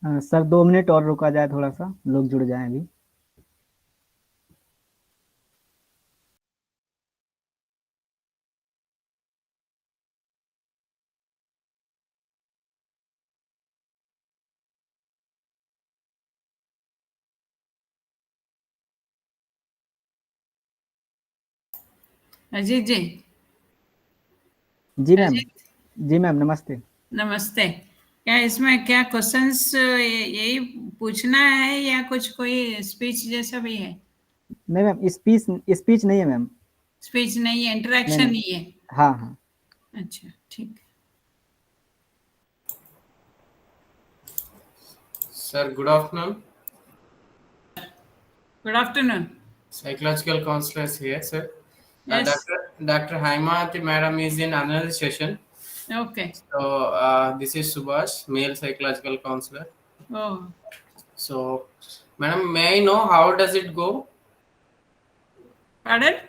Sir 2 minute और रुका जाए, थोड़ा सा लोग जुड़ जाएं अभी। अजीत जी। जी मैम। अजीत, जी मैम, नमस्ते। नमस्ते। क्या इसमें क्या क्वेश्चंस यही पूछना है या कुछ कोई स्पीच जैसा भी है? नहीं मैम, स्पीच स्पीच नहीं है मैम। स्पीच नहीं है, नहीं इंटरेक्शन नहीं। ही है। हाँ हाँ। अच्छा, ठीक है। Sir, good afternoon. Good afternoon. Psychological counselors here, sir. Yes. Dr. Haimati madam is in another session. Okay. So this is Subhash, male psychological counselor. Oh, So, madam, may I know how does it go? Pardon.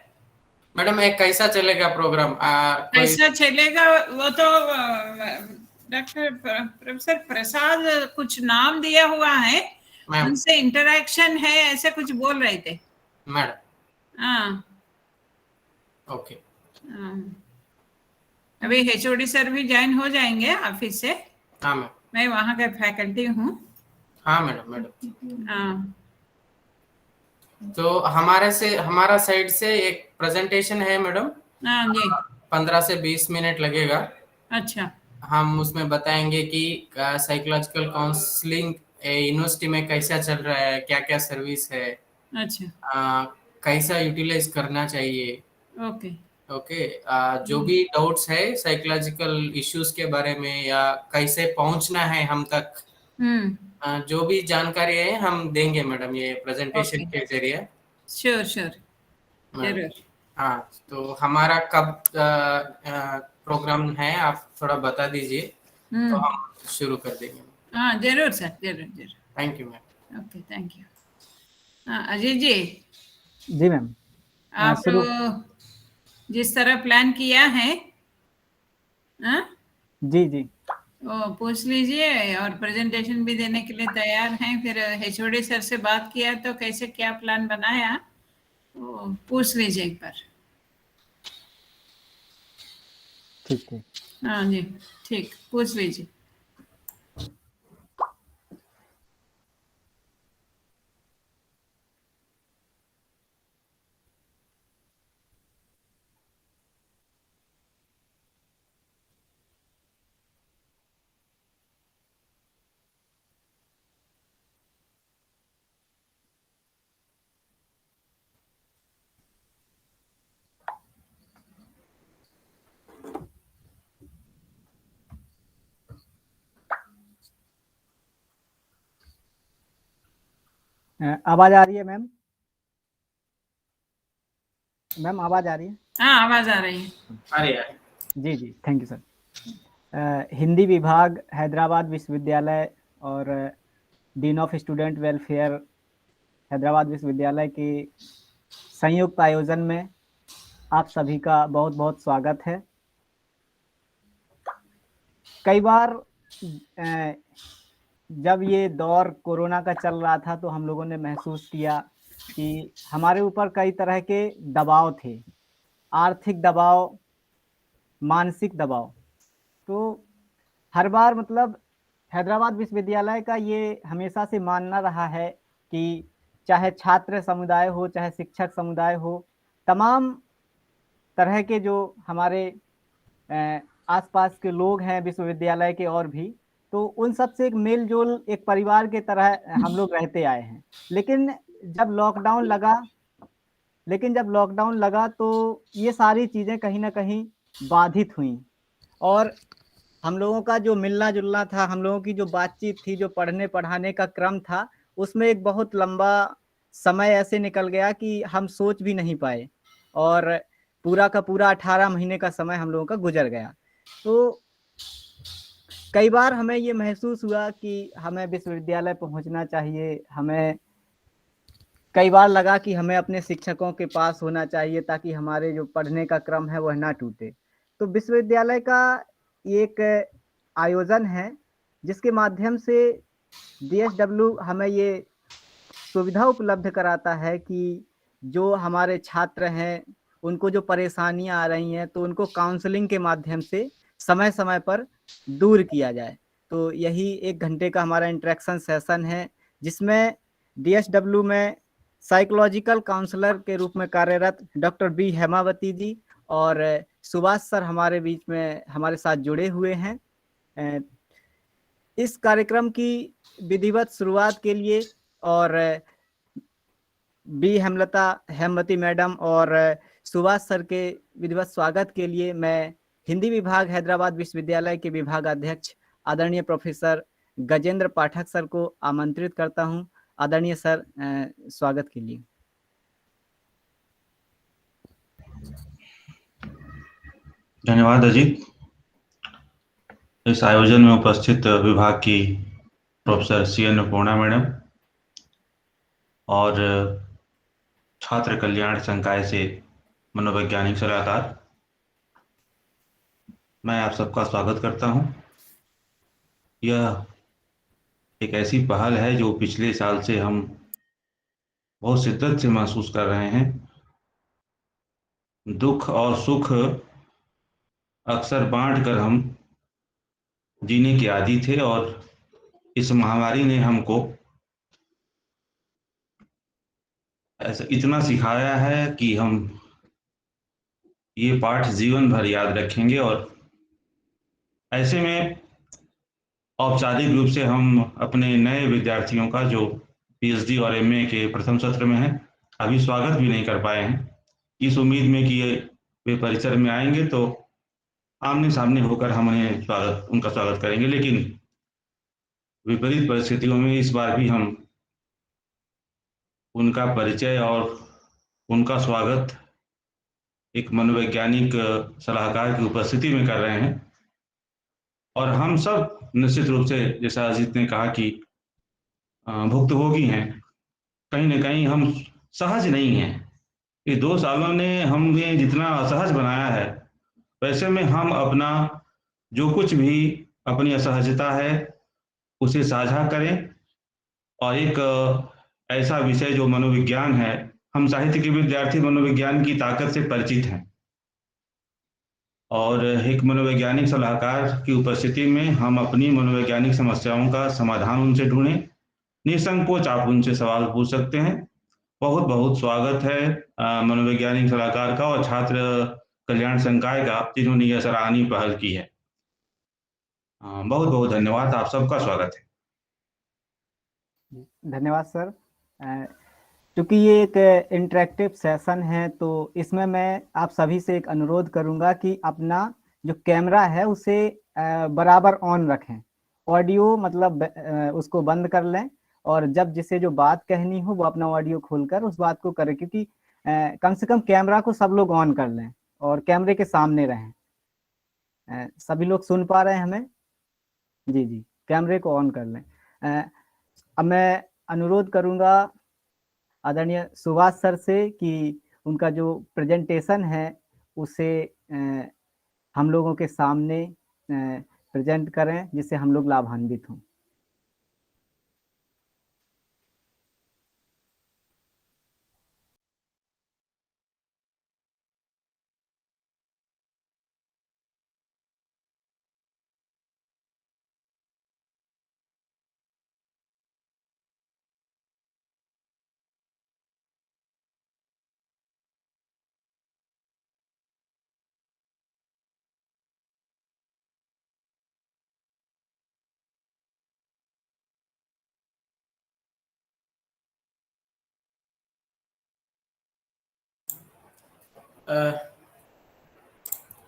Madam एक कैसा चलेगा programme? कोई कैसा चलेगा? वो तो doctor professor प्रसाद कुछ नाम दिया हुआ है, मैम, उनसे इंटरेक्शन है ऐसे कुछ बोल रहे थे। मैडम, हाँ। ओके। हाँ। अभी एचओडी सर भी ज्वाइन हो जाएंगे ऑफिस से। हाँ मैम। मैं वहाँ का फैकल्टी हूँ। हाँ मैडम, मैडम। हाँ। तो हमारा साइड से एक प्रेजेंटेशन है मैडम। हाँ जी। 15 से 20 मिनट लगेगा। अच्छा। हम उसमें बताएंगे कि साइकोलॉजिकल काउंसलिंग यूनिवर्सिटी में कैसा चल रहा है, क्या क्या सर्विस है, अच्छा। कैसा यूटिलाइज करना चाहिए। ओके। ओके। जो भी डाउट्स है साइकोलॉजिकल इश्यूज के बारे में या कैसे पहुंचना है हम तक, हम्म। जो भी जानकारी है हम देंगे मैडम ये प्रेजेंटेशन ओके। के जरिए। Sure sure. मैडम, जरूर। हाँ, तो हमारा कब प्रोग्राम है आप थोड़ा बता दीजिए तो हम्म। हम शुरू कर देंगे। हाँ जरूर सर, जरूर जरूर। Thank you ma'am. Okay, thank you. हाँ अजय जी, जी मैम। आप शुरू। जिस तरह प्लान किया है, हाँ, जी जी। वो पूछ लीजिए और प्रेजेंटेशन भी देने के लिए तैयार हैं। फिर एचओडी सर से बात किया तो कैसे क्या प्लान बनाया वो पूछ लीजिए एक बार। ठीक ठीक। हाँ जी, ठीक, पूछ लीजिए। आवाज आ रही है मैम? मैम आवाज आ रही है? हाँ, आवाज आ रही है। अरे जी जी, थैंक यू सर। हिंदी विभाग हैदराबाद विश्वविद्यालय और dean of student welfare Hyderabad विश्वविद्यालय के संयुक्त आयोजन में आप सभी का बहुत बहुत स्वागत है। कई बार जब ये दौर कोरोना का चल रहा था तो हम लोगों ने महसूस किया कि हमारे ऊपर कई तरह के दबाव थे। आर्थिक दबाव, मानसिक दबाव। तो हर बार मतलब हैदराबाद विश्वविद्यालय का ये हमेशा से मानना रहा है कि चाहे छात्र समुदाय हो, चाहे शिक्षक समुदाय हो, तमाम तरह के जो हमारे अ, आसपास के लोग हैं विश्वविद्यालय के और भी, तो उन सब से एक मेल जोल, एक परिवार के तरह हम लोग रहते आए हैं। लेकिन जब लॉकडाउन लगा लेकिन जब लॉकडाउन लगा तो ये सारी चीज़ें कहीं ना कहीं बाधित हुई। और हम लोगों का जो मिलना जुलना था, हम लोगों की जो बातचीत थी, जो पढ़ने पढ़ाने का क्रम था, उसमें एक बहुत लंबा समय ऐसे निकल गया कि हम सोच भी नहीं पाए। और पूरा का पूरा 18 महीने का समय हम लोगों का गुजर गया। तो कई बार हमें ये महसूस हुआ कि हमें विश्वविद्यालय पहुंचना चाहिए। हमें कई बार लगा कि हमें अपने शिक्षकों के पास होना चाहिए ताकि हमारे जो पढ़ने का क्रम है वह ना टूटे। तो विश्वविद्यालय का एक आयोजन है जिसके माध्यम से DSW हमें ये सुविधा उपलब्ध कराता है कि जो हमारे छात्र हैं उनको जो परेशानियां आ रही हैं तो उनको काउंसलिंग के माध्यम से समय समय पर दूर किया जाए। तो यही 1 घंटे का हमारा इंटरेक्शन सेशन है, जिसमें DSW में साइकोलॉजिकल काउंसलर के रूप में कार्यरत डॉक्टर बी हेमावती जी और सुभाष सर हमारे बीच में हमारे साथ जुड़े हुए हैं। इस कार्यक्रम की विधिवत शुरुआत के लिए और बी हेमवती मैडम और सुभाष सर के विधिवत स्वागत के लिए मैं हिंदी विभाग हैदराबाद विश्वविद्यालय के विभागाध्यक्ष आदरणीय प्रोफेसर गजेंद्र पाठक सर को आमंत्रित करता हूं। आदरणीय सर, स्वागत के लिए। धन्यवाद अजीत। इस आयोजन में उपस्थित विभाग की प्रोफेसर सी अन्नपूर्णा मैडम और छात्र कल्याण संकाय से मनोवैज्ञानिक सलाहकार, मैं आप सबका स्वागत करता हूं। यह एक ऐसी पहल है जो पिछले साल से हम बहुत शिद्दत से महसूस कर रहे हैं। दुख और सुख अक्सर बांट कर हम जीने के आदी थे और इस महामारी ने हमको ऐसा इतना सिखाया है कि हम ये पाठ जीवन भर याद रखेंगे। और ऐसे में औपचारिक रूप से हम अपने नए विद्यार्थियों का जो PhD और MA के प्रथम सत्र में है अभी स्वागत भी नहीं कर पाए हैं, इस उम्मीद में कि वे परिसर में आएंगे तो आमने सामने होकर हम उनका स्वागत करेंगे। लेकिन विपरीत परिस्थितियों में इस बार भी हम उनका परिचय और उनका स्वागत एक मनोवैज्ञानिक सलाहकार की उपस्थिति में कर रहे हैं। और हम सब निश्चित रूप से, जैसा अजीत ने कहा कि भुक्तभोगी हैं, कहीं ना कहीं हम सहज नहीं हैं। ये 2 सालों ने हमें जितना असहज बनाया है, वैसे में हम अपना जो कुछ भी अपनी असहजता है उसे साझा करें। और एक ऐसा विषय जो मनोविज्ञान है, हम साहित्य के विद्यार्थी मनोविज्ञान की ताकत से परिचित हैं और एक मनोवैज्ञानिक सलाहकार की उपस्थिति में हम अपनी मनोवैज्ञानिक समस्याओं का समाधान उनसे ढूंढें। निसंकोच आप उनसे सवाल पूछ सकते हैं। बहुत बहुत स्वागत है मनोवैज्ञानिक सलाहकार का और छात्र कल्याण संकाय का, जिन्होंने यह सराहनीय पहल की है। बहुत बहुत धन्यवाद, आप सबका स्वागत है। धन्यवाद सर। क्योंकि ये एक इंटरेक्टिव सेशन है तो इसमें मैं आप सभी से एक अनुरोध करूंगा कि अपना जो कैमरा है उसे बराबर ऑन रखें। ऑडियो मतलब उसको बंद कर लें और जब जिसे जो बात कहनी हो वो अपना ऑडियो खोलकर उस बात को करें, क्योंकि कम से कम कैमरा को सब लोग ऑन कर लें और कैमरे के सामने रहें। सभी लोग सुन पा रहे हैं हमें? जी जी, कैमरे को ऑन कर लें। अब मैं अनुरोध करूंगा आदरणीय सुभाष सर से कि उनका जो प्रेजेंटेशन है उसे हम लोगों के सामने प्रेजेंट करें, जिससे हम लोग लाभान्वित हों।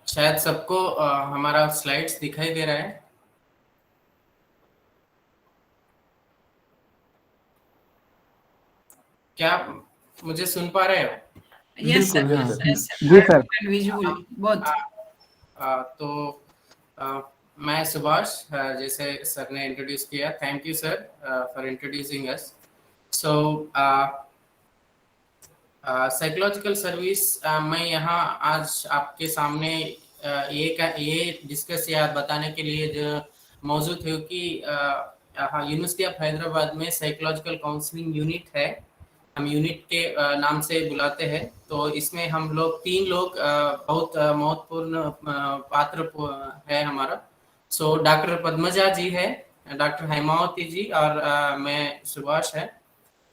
शायद सबको हमारा स्लाइड्स दिखाई दे रहा है। क्या आप मुझे सुन पा रहे हो? यस सर, जी सर। विजुअल बहुत। तो मैं सुभाष, जैसे सर ने इंट्रोड्यूस किया, thank you sir for introducing us. So psychological service, मैं यहाँ आज आपके सामने ये डिस्कस या बताने के लिए जो मौजूद है कि यूनिवर्सिटी ऑफ हैदराबाद में साइकोलॉजिकल काउंसलिंग यूनिट है, हम यूनिट के नाम से बुलाते हैं। तो इसमें हम लोग 3 लोग बहुत महत्वपूर्ण पात्र है हमारा। सो डॉक्टर पद्मजा जी है, डॉक्टर हेमावती जी और मैं सुभाष है।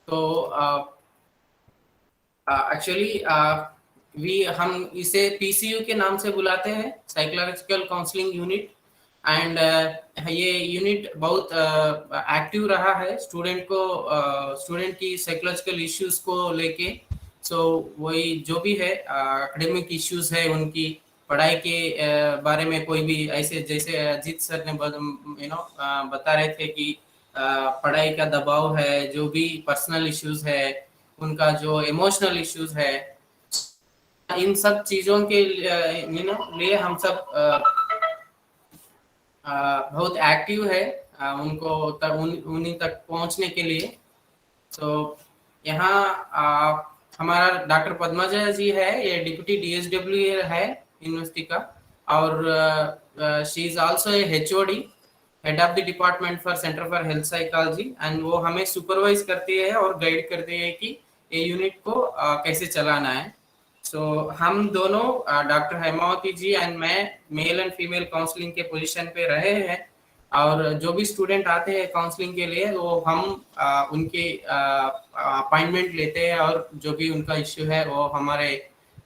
तो एक्चुअली हम इसे पीसीयू के नाम से बुलाते हैं, साइकोलॉजिकल काउंसलिंग यूनिट। एंड ये यूनिट बहुत एक्टिव रहा है स्टूडेंट की साइकोलॉजिकल इश्यूज को लेके। सो वही जो भी है एकेडमिक इश्यूज है, उनकी पढ़ाई के बारे में कोई भी ऐसे, जैसे अजीत सर ने बता रहे थे कि पढ़ाई का दबाव है, जो भी पर्सनल इश्यूज है, उनका जो इमोशनल इश्यूज है, इन सब चीज़ों के लिए हम सब बहुत एक्टिव है उनको उन्हीं तक पहुंचने के लिए। तो यहाँ हमारा डॉक्टर पद्मजा जी है, ये डिप्टी DSW है यूनिवर्सिटी का, और she is also a HOD, head of the department for centre for health psychology. And वो हमें सुपरवाइज करती है और गाइड करती है कि ये यूनिट को कैसे चलाना है। सो हम दोनों डॉक्टर हेमावती जी एंड मैं मेल एंड फीमेल काउंसलिंग के पोजीशन पे रहे हैं, और जो भी स्टूडेंट आते हैं काउंसलिंग के लिए वो हम उनके अपॉइंटमेंट लेते हैं, और जो भी उनका इश्यू है वो हमारे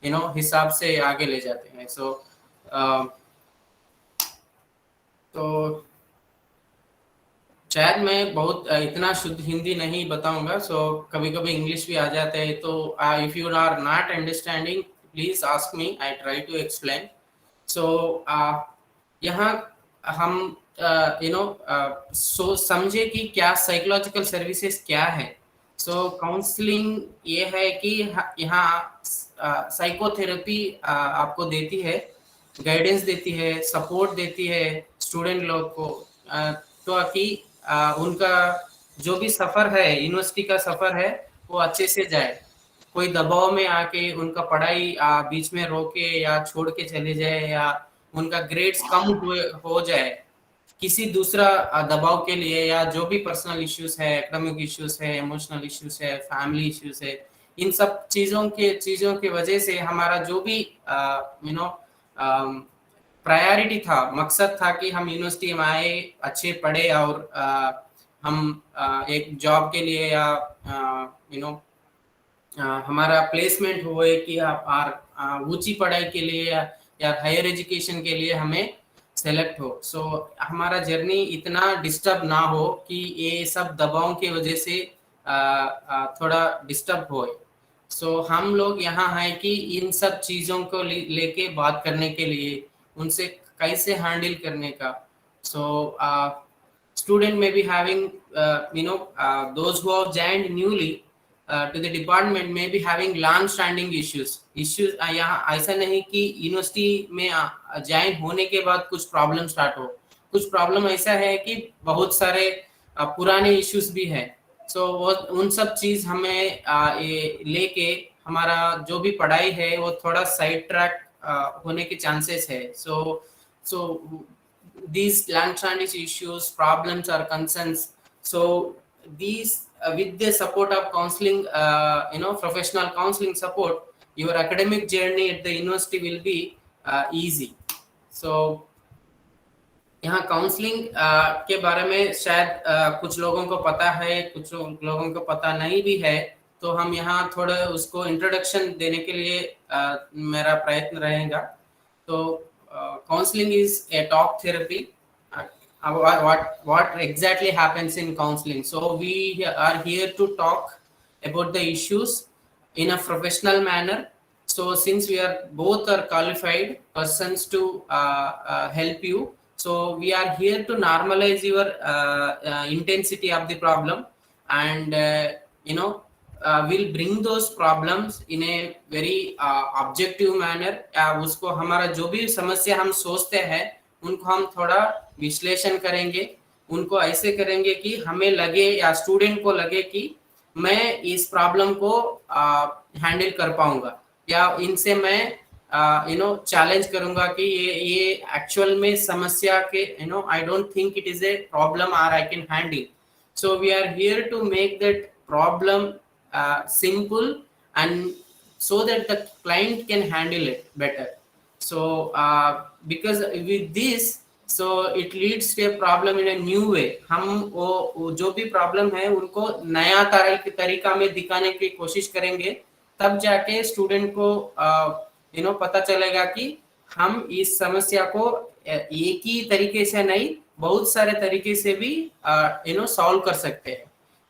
हिसाब से आगे ले जाते हैं। सो तो शायद मैं बहुत इतना शुद्ध हिंदी नहीं बताऊंगा, सो कभी कभी इंग्लिश भी आ जाते हैं। तो if you are not understanding please ask me, I try to explain. So यहाँ हम समझे कि क्या साइकोलॉजिकल सर्विसेज क्या है। सो काउंसलिंग ये है कि यहाँ साइकोथेरेपी आपको देती है, गाइडेंस देती है, सपोर्ट देती है स्टूडेंट लोग को, तो कि उनका जो भी सफर है, यूनिवर्सिटी का सफर है, वो अच्छे से जाए। कोई दबाव में आके उनका पढ़ाई बीच में रोके या छोड़ के चले जाए, या उनका ग्रेड्स कम हो जाए किसी दूसरा दबाव के लिए, या जो भी पर्सनल इश्यूज है, एकेडमिक इश्यूज है, इमोशनल इश्यूज है, फैमिली इश्यूज है, इन सब चीजों के वजह से हमारा जो भी प्रायोरिटी था, मकसद था कि हम यूनिवर्सिटी में आए, अच्छे पढ़े, और हम एक जॉब के लिए या हमारा प्लेसमेंट हुए कि आप ऊंची पढ़ाई के लिए या हायर एजुकेशन के लिए हमें सेलेक्ट हो। सो हमारा जर्नी इतना डिस्टर्ब ना हो कि ये सब दबावों की वजह से थोड़ा डिस्टर्ब हो। सो हम लोग यहाँ हैं कि इन सब चीज़ों को लेके बात करने के लिए, उनसे कैसे हैंडल करने का। सो student may be having those who have joined newly to the department may be having long standing issues यहाँ ऐसा नहीं कि यूनिवर्सिटी में ज्वाइन होने के बाद कुछ प्रॉब्लम स्टार्ट हो। कुछ प्रॉब्लम ऐसा है कि बहुत सारे पुराने इश्यूज भी है। सो उन सब चीज हमें लेके हमारा जो भी पढ़ाई है वो थोड़ा साइड ट्रैक होने के चांसेस है। so these long-standing issues, problems or concerns, so these with the support of counseling, professional counseling support, your academic journey at the university will be easy. So यहाँ काउंसलिंग के बारे में शायद कुछ लोगों को पता है, कुछ लोगों को पता नहीं भी है, तो हम यहाँ थोड़ा उसको इंट्रोडक्शन देने के लिए मेरा प्रयत्न रहेगा। तो counseling is a talk therapy. What exactly happens in counseling? So we are here to talk about the issues in a professional manner. So since we are both are qualified persons to help you, so we are here to normalize your intensity of the problem, and we'll bring those problems in a very objective manner. उसको हमारा जो भी समस्या हम सोचते हैं उनको हम थोड़ा विश्लेषण करेंगे, उनको ऐसे करेंगे कि हमें लगे या स्टूडेंट को लगे कि मैं इस प्रॉब्लम को हैंडल कर पाऊंगा, या इनसे मैं चैलेंज करूंगा कि ये एक्चुअल में समस्या के I don't think it is a problem और I can handle. So we are here to make that problem simple and so that the client can handle it better. So because with this, so it leads to a problem in a new way. हम वो जो भी problem है उनको नया तरीका में दिखाने की कोशिश करेंगे, तब जाके स्टूडेंट को पता चलेगा कि हम इस समस्या को एक ही तरीके से नहीं, बहुत सारे तरीके से भी सॉल्व कर सकते हैं.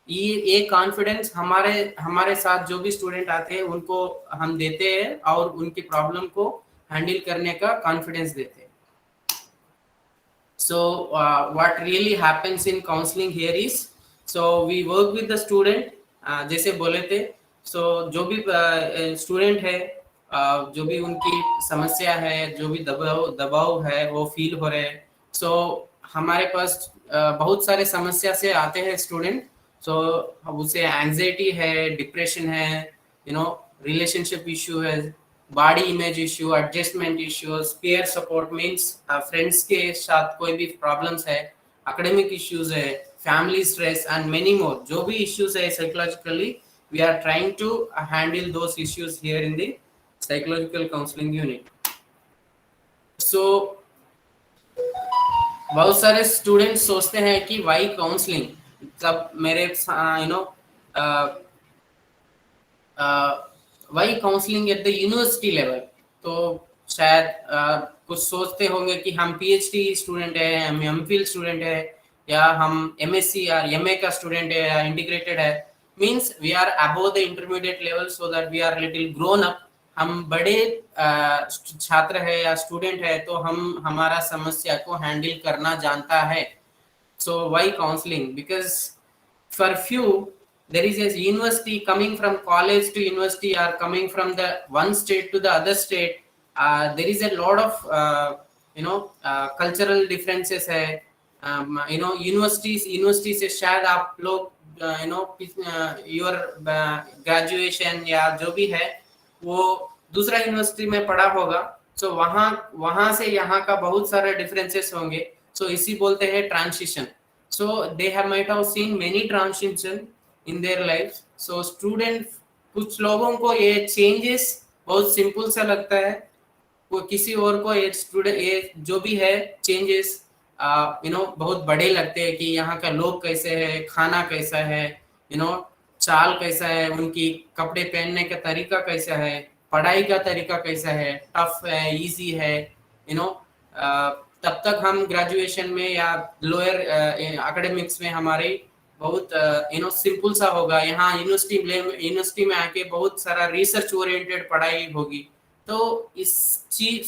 ये कॉन्फिडेंस हमारे साथ जो भी स्टूडेंट आते हैं उनको हम देते हैं और उनकी प्रॉब्लम को हैंडल करने का कॉन्फिडेंस देते हैं. So what really happens in counseling here is, so we work with the student, जैसे बोले थे, so जो भी स्टूडेंट है, जो भी उनकी समस्या है, जो भी दबाव है वो फील हो रहे हैं. सो हमारे पास बहुत सारे समस्या से आते हैं स्टूडेंट. सो उसे एंजाइटी है, डिप्रेशन है, रिलेशनशिप इश्यू है, body image issue, adjustment issues, peer support means friends के साथ कोई भी प्रॉब्लम्स है, एकेडमिक इश्यूज है, family stress and many more. जो भी इश्यूज है psychologically, we are trying to handle those issues here in the psychological counselling unit. So बहुत सारे स्टूडेंट्स सोचते हैं कि वाई काउंसलिंग, तब मेरे why counselling at the university level. तो शायद कुछ सोचते होंगे कि हम पीएचडी स्टूडेंट है, हम एमफिल स्टूडेंट है, या हम एमएससी या एमए का स्टूडेंट है, या इंटीग्रेटेड है. Means we are above the intermediate level, so that we are little grown up. हम बड़े छात्र है या स्टूडेंट है, तो हम हमारा समस्या को हैंडल करना जानता है. So why counselling? Because for few there is a university, coming from college to university or coming from the one state to the other state, there is a lot of cultural differences है. University से शायद आप लोग your graduation या जो भी है वो दूसरा यूनिवर्सिटी में पढ़ा होगा. सो वहाँ से यहाँ का बहुत सारे डिफरेंसेस होंगे. सो इसी बोलते हैं transition. So they might have seen many transition in their lives. So student, कुछ लोगों को ये चेंजेस बहुत सिंपल सा लगता है, वो किसी और को ये स्टूडेंट ये जो भी है चेंजेस बहुत बड़े लगते हैं कि यहाँ का लोग कैसे है, खाना कैसा है, चाल कैसा है, उनकी कपड़े पहनने का तरीका कैसा है, पढ़ाई का तरीका कैसा है, टफ है, इजी है. तब तक हम ग्रेजुएशन में या लोअर एकेडमिक्स में हमारे बहुत सिंपल सा होगा. यहाँ यूनिवर्सिटी में आके बहुत सारा रिसर्च ओरिएंटेड पढ़ाई होगी. तो इस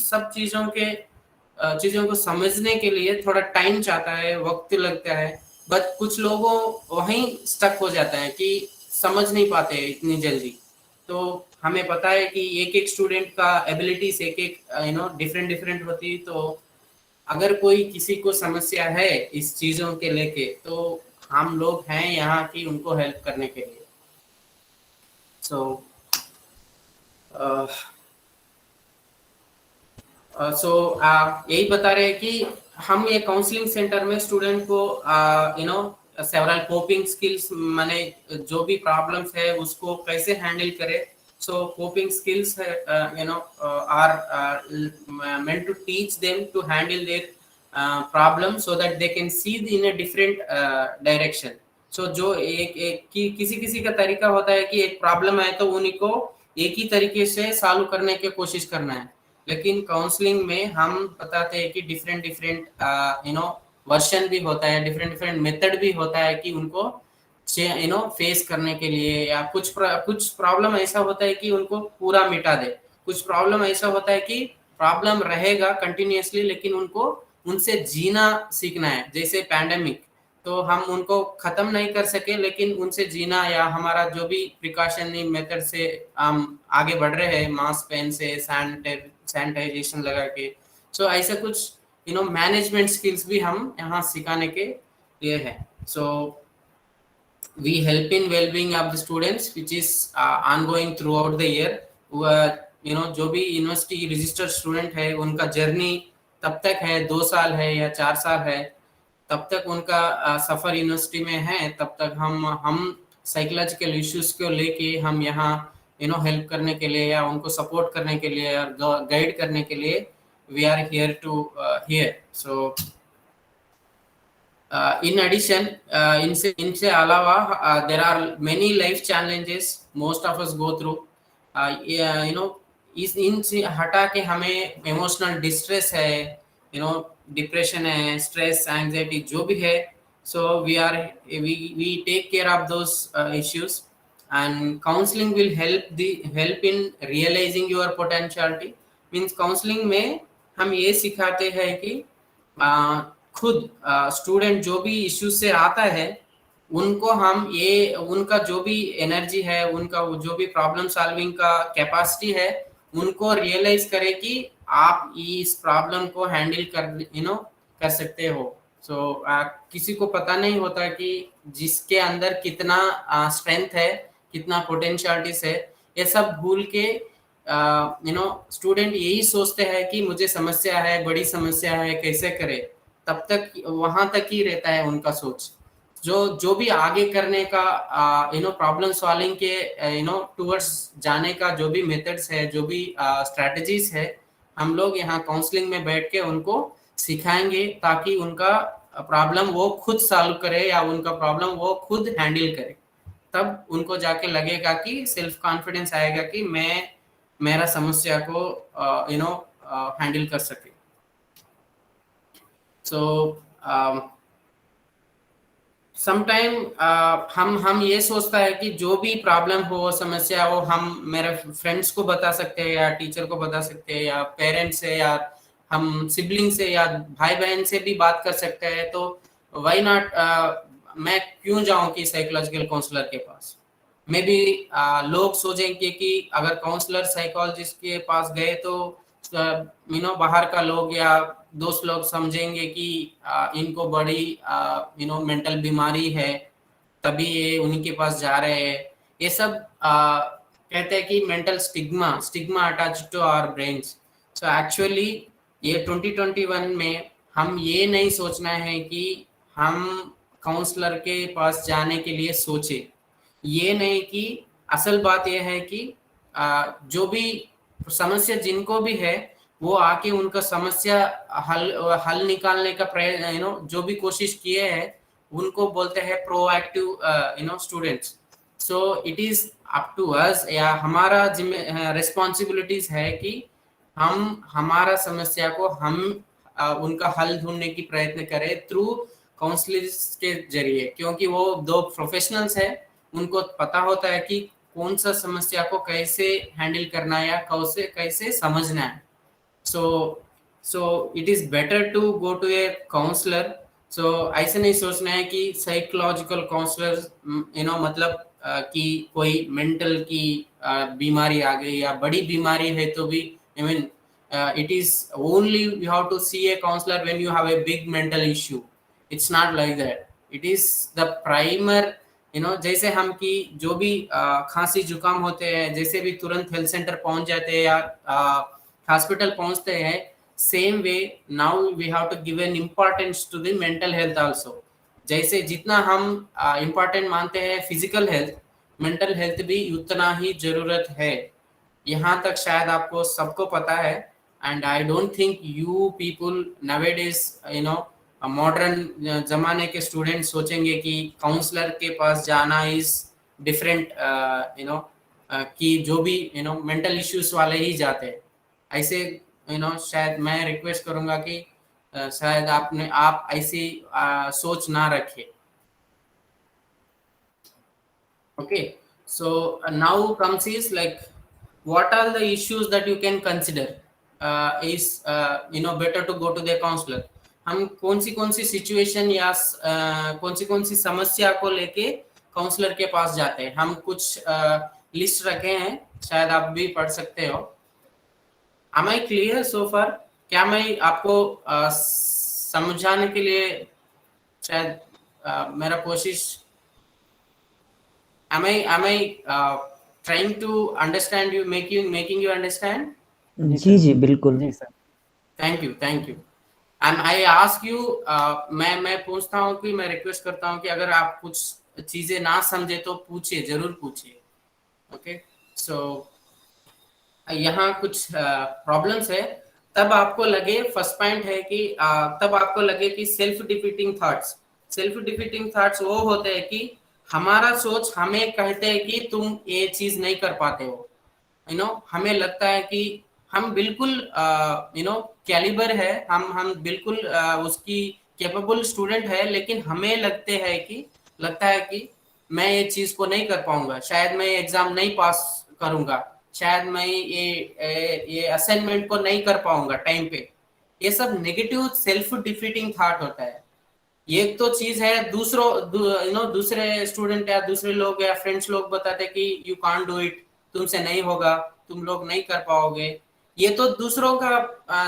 सब चीजों को समझने के लिए थोड़ा टाइम चाहता है, वक्त लगता है. बट कुछ लोगों वहीं स्टक हो जाता है कि समझ नहीं पाते इतनी जल्दी. तो हमें पता है कि एक स्टूडेंट का एबिलिटीज एक डिफरेंट होती है. तो अगर कोई किसी को समस्या है इस चीजों के लेके, तो हम लोग हैं यहाँ की उनको हेल्प करने के लिए. सो यही बता रहे हैं कि हम ये काउंसलिंग सेंटर में स्टूडेंट को सेवरल कोपिंग स्किल्स, माने जो भी प्रॉब्लम्स है उसको कैसे हैंडल करे. So coping skills are meant to teach them to handle their problem so that they can see in a different direction. So जो किसी का तरीका होता है कि एक प्रॉब्लम है तो उनको एक ही तरीके से सॉल्व करने की कोशिश करना है. लेकिन काउंसलिंग में हम बताते हैं कि डिफरेंट वर्जन भी होता है, डिफरेंट मेथड भी होता है कि उनको फेस करने के लिए. या कुछ प्रॉब्लम ऐसा होता है कि उनको पूरा मिटा दे, कुछ प्रॉब्लम ऐसा होता है कि प्रॉब्लम रहेगा कंटिन्यूअसली लेकिन उनसे जीना सीखना है. जैसे पैंडेमिक, तो हम उनको खत्म नहीं कर सके लेकिन उनसे जीना, या हमारा जो भी प्रिकॉशनरी मेथड से हम आगे बढ़ रहे हैं, मास्क पहन से, सैनिटाइजेशन लगा के. सो ऐसा कुछ मैनेजमेंट स्किल्स भी हम यहाँ सिखाने के लिए है. सो we help in well-being of the students, which is ongoing throughout the year. जो भी यूनिवर्सिटी रजिस्टर्ड स्टूडेंट है उनका जर्नी तब तक है 2 साल है या 4 साल है, तब तक उनका सफर यूनिवर्सिटी में है, तब तक हम साइकोलॉजिकल इश्यूज को लेके हम यहाँ हेल्प करने के लिए या उनको सपोर्ट करने के लिए और गाइड करने के लिए we are here to here. So in addition, इनसे अलावा there are many life challenges most of us go through, इस इनसे हटा के हमें इमोशनल डिस्ट्रेस है, डिप्रेशन है, स्ट्रेस, एंजाइटी जो भी है, so we take care of those issues, and counseling will help in realizing your potentiality। means counseling में हम ये सिखाते हैं कि खुद स्टूडेंट जो भी इश्यूज से आता है उनको हम उनका जो भी एनर्जी है, उनका जो भी प्रॉब्लम सॉल्विंग का कैपेसिटी है, उनको रियलाइज करें कि आप इस प्रॉब्लम को हैंडल कर सकते हो। सो किसी को पता नहीं होता कि जिसके अंदर कितना स्ट्रेंथ है, कितना पोटेंशियलिटीज है, ये सब भूल के स्टूडेंट यही सोचते हैं कि मुझे समस्या है, बड़ी समस्या है, कैसे करे, तब तक वहां तक ही रहता है उनका सोच। जो भी आगे करने का प्रॉब्लम सॉल्विंग के टुवर्ड्स जाने का जो भी मेथड्स है, जो भी स्ट्रेटजीज है, हम लोग यहाँ काउंसलिंग में बैठ के उनको सिखाएंगे ताकि उनका प्रॉब्लम वो खुद सॉल्व करे या उनका प्रॉब्लम वो खुद हैंडल करे। तब उनको जाके लगेगा कि सेल्फ कॉन्फिडेंस आएगा कि मैं मेरा समस्या को हैंडल कर सके। सो समटाइम हम ये सोचता है कि जो भी प्रॉब्लम हो, समस्या हो, हम मेरे फ्रेंड्स को बता सकते हैं या टीचर को बता सकते हैं या पेरेंट्स से या हम सिबलिंग से या भाई बहन से भी बात कर सकते हैं। तो व्हाई नॉट, मैं क्यों जाऊं कि साइकोलॉजिकल काउंसलर के पास। मे बी लोग सोचेंगे कि अगर काउंसलर साइकोलॉजिस्ट के पास गए तो बाहर का लोग या दोस्त लोग समझेंगे कि इनको बड़ी मेंटल बीमारी है, तभी ये उन्हीं के पास जा रहे हैं। ये सब कहते हैं कि mental stigma attach to our brains. So actually ये 2021 में हम ये नहीं सोचना है कि हम काउंसलर के पास जाने के लिए सोचे, ये नहीं कि असल बात यह है कि जो भी समस्या जिनको भी है वो आके उनका समस्या हल निकालने का प्रयत्न जो भी कोशिश किए हैं उनको बोलते हैं proactive students. So it is up to us, या हमारा रिस्पॉन्सिबिलिटीज है कि हम हमारा समस्या को हम उनका हल ढूंढने की प्रयत्न करें थ्रू काउंसलर्स के जरिए, क्योंकि वो दो प्रोफेशनल्स है, उनको पता होता है कि कौन सा समस्या को कैसे हैंडल करना है या कैसे समझना है। So it is better to go to a counsellor. So ऐसे नहीं सोचना है कि साइकोलॉजिकल काउंसलर मतलब कि कोई मेंटल की बीमारी आ गई या बड़ी बीमारी है तो भी it is only you have to see a counselor when you have a big mental issue. It's not like that. It is the primer, जैसे हम की जो भी खांसी जुकाम होते हैं, जैसे भी तुरंत हेल्थ सेंटर पहुंच जाते हैं या हॉस्पिटल पहुंचते हैं, same way now we have to give an importance to the mental health also. जैसे जितना हम इम्पोर्टेंट मानते हैं फिजिकल हेल्थ, मेंटल हेल्थ भी उतना ही जरूरत है। यहाँ तक शायद आपको सबको पता है, and I don't think you people nowadays modern जमाने के स्टूडेंट सोचेंगे कि काउंसलर के पास जाना इज डिफरेंट, कि जो भी मेंटल इश्यूज वाले ही जाते हैं। ऐसे शायद मैं रिक्वेस्ट करूंगा कि शायद आप ऐसी सोच ना रखें। Okay, so now comes is like what are the issues that you can consider is better to go to the counselor। हम कौन सी सिचुएशन या कौन सी समस्या को लेके काउंसलर के पास जाते हैं, हम कुछ लिस्ट रखे हैं, शायद आप भी पढ़ सकते हो। Am I clear so far? क्या मैं आपको समझाने के लिए शायद मेरा कोशिश, am I trying to understand you, making you understand? जी जी बिल्कुल। जी sir. Thank you. And I ask you, मैं पूछता हूँ कि मैं रिक्वेस्ट करता हूँ कि अगर आप कुछ चीजें ना समझे तो पूछिए, जरूर पूछिए। ओके, सो यहाँ कुछ प्रॉब्लम्स है। तब आपको लगे, फर्स्ट पॉइंट है कि तब आपको लगे कि सेल्फ डिफीटिंग थॉट्स वो होते हैं कि हमारा सोच हमें कहते हैं कि तुम ये चीज नहीं कर पाते हो। हमें लगता है कि हम बिल्कुल कैलिबर है, हम बिल्कुल उसकी कैपेबल स्टूडेंट है, लेकिन हमें लगता है कि मैं ये चीज को नहीं कर पाऊंगा, शायद मैं एग्जाम नहीं पास करूंगा, शायद मैं ये असाइनमेंट को नहीं कर पाऊंगा टाइम पे। ये सब नेगेटिव सेल्फ डिफीटिंग थॉट होता है। ये तो चीज है। दूसरे स्टूडेंट या दूसरे लोग या फ्रेंड्स लोग बताते कि यू कांट डू इट, तुमसे नहीं होगा, तुम लोग नहीं कर पाओगे। ये तो दूसरों का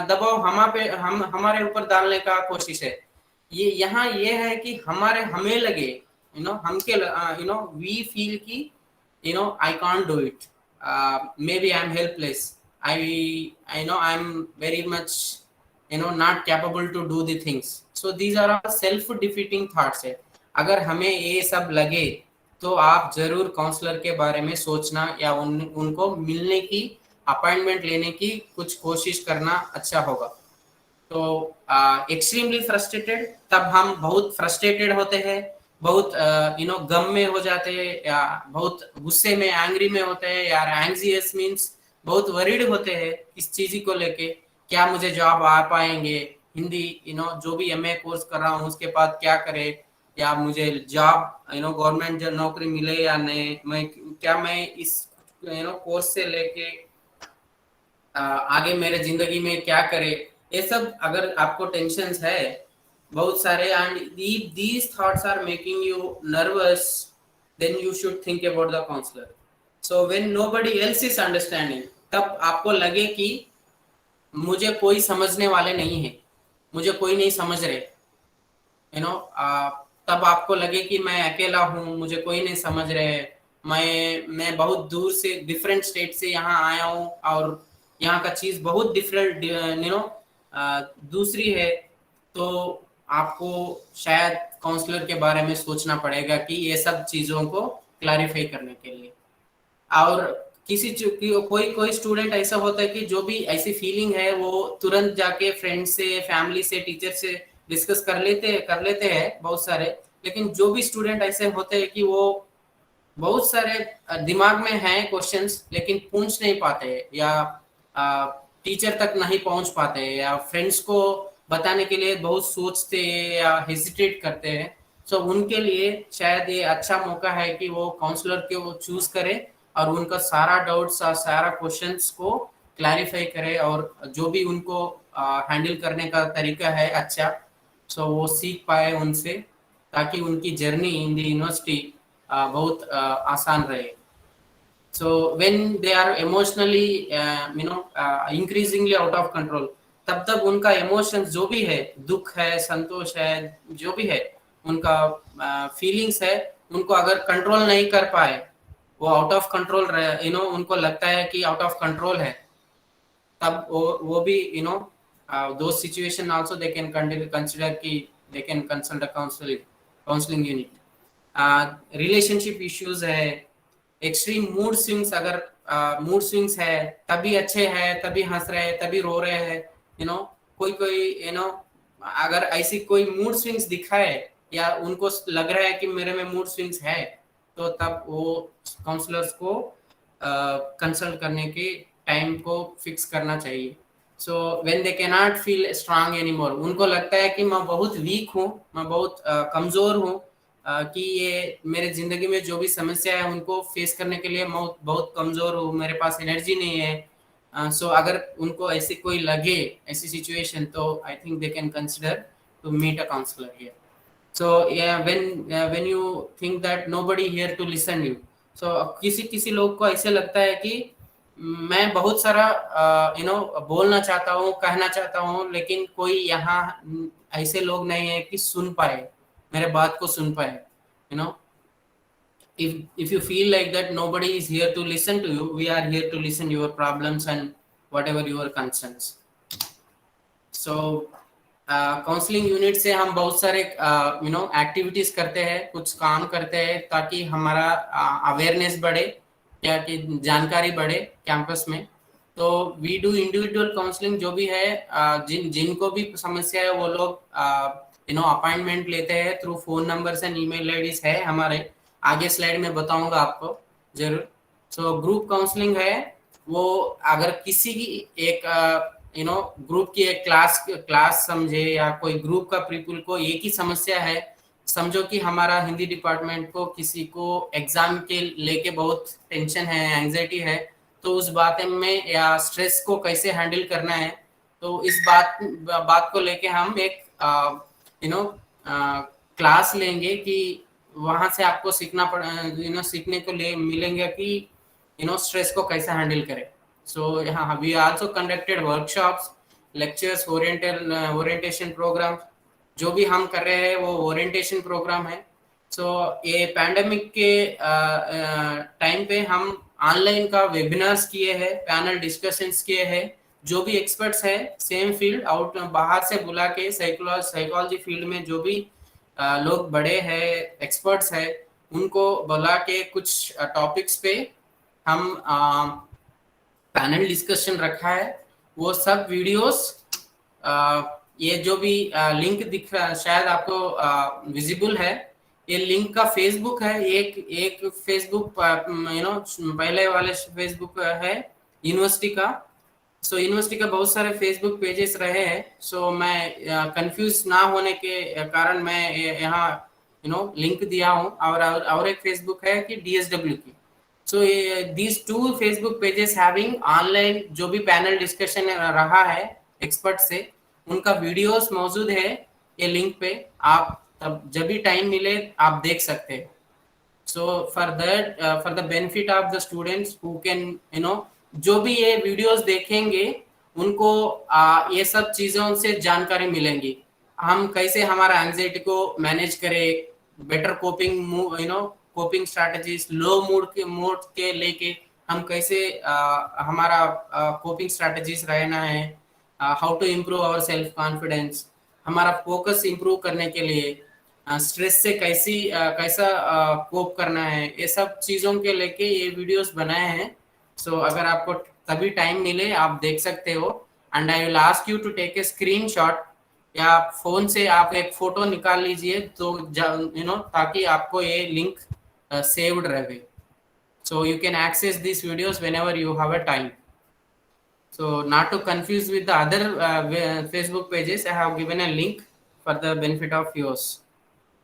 दबाव हमारे ऊपर डालने का कोशिश है। यहाँ ये है कि हमें लगे, वी फील कि I can't do it, maybe I'm helpless, I know I'm very much not capable to do the things. So these are all self defeating thoughts है। अगर हमें ये सब लगे तो आप जरूर काउंसलर के बारे में सोचना या उनको मिलने की, अपॉइंटमेंट लेने की कुछ कोशिश करना अच्छा होगा। तो एक्सट्रीमली फ्रस्ट्रेटेड, तब हम बहुत फ्रस्ट्रेटेड होते हैं, बहुत गम में हो जाते हैं, या बहुत गुस्से में, एंग्री में होते हैं, या एंग्जियस मींस बहुत वरीड होते हैं इस चीज को लेके, क्या मुझे जॉब आ पाएंगे, हिंदी जो भी एमए कोर्स कर रहा हूँ उसके बाद क्या करे, या मुझे जॉब गवर्नमेंट नौकरी मिले या नहीं, मैं इस कोर्स से लेके आगे मेरे जिंदगी में क्या करे। ये सब अगर आपको टेंशन है बहुत सारे, and these thoughts are making you nervous, then you should think about the counselor. So when nobody else is understanding, तब आपको लगे कि मुझे कोई समझने वाले नहीं है, मुझे कोई नहीं समझ रहे, तब आपको लगे कि मैं अकेला हूँ, मुझे कोई नहीं समझ रहे, मैं बहुत दूर से, डिफरेंट स्टेट से यहाँ आया हूँ और यहाँ का चीज बहुत डिफरेंट दूसरी है, तो आपको शायद काउंसलर के बारे में सोचना पड़ेगा कि ये सब चीजों को क्लैरिफाई करने के लिए। और कोई स्टूडेंट ऐसा होता है कि जो भी ऐसी फीलिंग है वो तुरंत जाके फ्रेंड से, फैमिली से, टीचर से डिस्कस कर लेते हैं बहुत सारे। लेकिन जो भी स्टूडेंट ऐसे होते हैं कि वो बहुत सारे दिमाग में हैं क्वेश्चंस लेकिन पूछ नहीं पाते, या टीचर तक नहीं पहुंच पाते, या फ्रेंड्स को बताने के लिए बहुत सोचते हैं या हेजिटेट करते हैं, सो उनके लिए शायद ये अच्छा मौका है कि वो काउंसलर के वो चूज करे और उनका सारा डाउट्स और सारा क्वेश्चंस को क्लैरिफाई करे, और जो भी उनको हैंडल करने का तरीका है अच्छा, सो वो सीख पाए उनसे, ताकि उनकी जर्नी इन द यूनिवर्सिटी बहुत आसान रहे। So when they are emotionally increasingly out of control, तब उनका इमोशंस जो भी है, दुख है, संतोष है, जो भी है उनका फीलिंग्स है, उनको अगर कंट्रोल नहीं कर पाए, वो आउट ऑफ कंट्रोल उनको लगता है कि आउट ऑफ कंट्रोल है, तब वो भी those situation also they can consider कि they can consult a counseling unit। Relationship issues है, एक्सट्रीम मूड स्विंग्स, अगर मूड स्विंग्स है, तभी अच्छे हैं, तभी हंस रहे हैं, तभी रो रहे हैं, कोई अगर ऐसी कोई मूड स्विंग्स दिखाए या उनको लग रहा है कि मेरे में मूड स्विंग्स है, तो तब वो काउंसलर्स को कंसल्ट करने के टाइम को फिक्स करना चाहिए। So when they can not feel strong anymore, उनको लगता है कि मैं बहुत वीक हूँ, मैं बहुत कमजोर हूँ, कि ये मेरे जिंदगी में जो भी समस्या है उनको फेस करने के लिए मैं बहुत कमजोर हूँ, मेरे पास एनर्जी नहीं है। सो अगर उनको ऐसे कोई लगे, ऐसी सिचुएशन, तो I think they can consider to meet a counsellor here. So when you think that nobody here to listen you, so किसी लोग को ऐसे लगता है कि मैं बहुत सारा बोलना चाहता हूँ, कहना चाहता हूँ, लेकिन कोई यहाँ ऐसे लोग नहीं है कि सुन पाए, मेरे बात को सुन पाए। if you feel like that nobody is here to listen to you, we are here to listen your problems and whatever your concerns. So counselling unit से हम बहुत सारे एक्टिविटीज करते हैं, कुछ काम करते हैं ताकि हमारा अवेयरनेस बढ़े या कि जानकारी बढ़े कैंपस में। तो वी डू इंडिविजुअल काउंसलिंग, जो भी है जिनको भी समस्या है वो लोग अपॉइंटमेंट लेते हैं through phone numbers and email IDs है हमारे, आगे स्लाइड में बताऊंगा आपको जरूर। सो ग्रुप काउंसलिंग है वो, अगर किसी की एक ग्रुप की एक क्लास समझे या कोई ग्रुप का पीपल को एक ही समस्या है, समझो कि हमारा हिंदी डिपार्टमेंट को किसी को एग्जाम के लेके बहुत टेंशन है, एंजाइटी है, तो उस बात में या स्ट्रेस को कैसे हैंडल करना है, तो इस बात को लेके हम एक क्लास लेंगे कि वहां से आपको सीखने को मिलेंगे कि स्ट्रेस को कैसे हैंडल करें। So we also conducted workshops, lectures, orientation program। जो भी हम कर रहे हैं वो ओरिएंटेशन प्रोग्राम है। सो ये पैंडेमिक के टाइम पे हम ऑनलाइन का वेबिनार्स किए हैं, पैनल डिस्कशंस किए हैं, जो भी एक्सपर्ट्स है सेम फील्ड आउट बाहर से बुला के साइकोलॉजी फील्ड में जो भी लोग बड़े हैं एक्सपर्ट्स है, उनको बुला के कुछ टॉपिक्स पे हम पैनल डिस्कशन रखा है। वो सब वीडियोस ये जो भी लिंक दिख रहा है शायद आपको विजिबल है, ये लिंक का फेसबुक है, एक फेसबुक पहले वाले फेसबुक है यूनिवर्सिटी का। सो यूनिवर्सिटी का बहुत सारे फेसबुक पेजेस रहे हैं, सो मैं कंफ्यूज ना होने के कारण मैं यहाँ लिंक दिया हूँ। और एक फेसबुक है कि DSW की। So these two Facebook pages having online जो भी पैनल डिस्कशन रहा है एक्सपर्ट से, उनका वीडियोस मौजूद है ये लिंक पे, आप तब जब भी टाइम मिले आप देख सकते हैं। So for the benefit of the students who can जो भी ये वीडियोस देखेंगे उनको ये सब चीजों से जानकारी मिलेंगी, हम कैसे हमारा एंजाइटी को मैनेज करें, better coping strategies, low mood के लेके हम कैसे हमारा कोपिंग स्ट्रैटेजीज रहना है, how to improve our self confidence, हमारा फोकस इम्प्रूव करने के लिए स्ट्रेस से कैसा कोप करना है, ये सब चीज़ों के लेके ये वीडियोस बनाए हैं। सो अगर आपको तभी टाइम मिले आप देख सकते हो। And I will ask you to take a screenshot, या फोन से आप एक फोटो निकाल लीजिए तो ताकि आपको ये लिंक saved रहे, so you can access these videos whenever you have a time। So not to confuse with the other Facebook pages, I have given a link for the benefit of yours।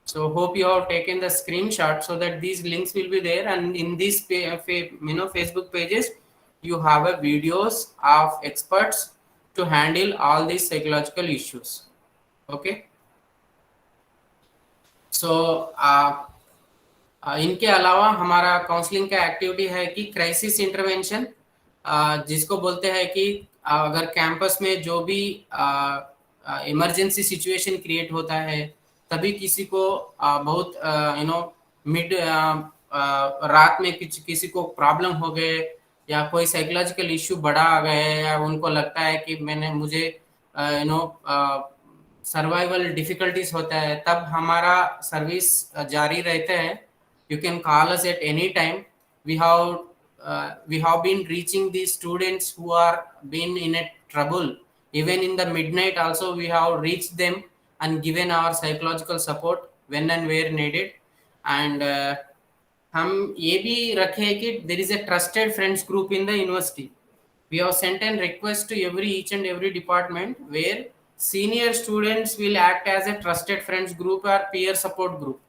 So hope you have taken the screenshot so that these links will be there, and in these Facebook pages you have a videos of experts to handle all these psychological issues। Okay, so इनके अलावा हमारा counselling का activity है कि crisis intervention, जिसको बोलते हैं कि अगर कैंपस में जो भी इमरजेंसी सिचुएशन क्रिएट होता है, तभी किसी को बहुत मिड रात में किसी को प्रॉब्लम हो गए या कोई साइकोलॉजिकल इश्यू बड़ा आ गए, या उनको लगता है कि मुझे सर्वाइवल डिफिकल्टीज होता है, तब हमारा सर्विस जारी रहता है। You can call us at any time। We have been reaching these students who are been in a trouble, even in the midnight also we have reached them and given our psychological support when and where needed। And हम ये भी रखे कि there is a trusted friends group in the university। We have sent a request to each and every department where senior students will act as a trusted friends group or peer support group।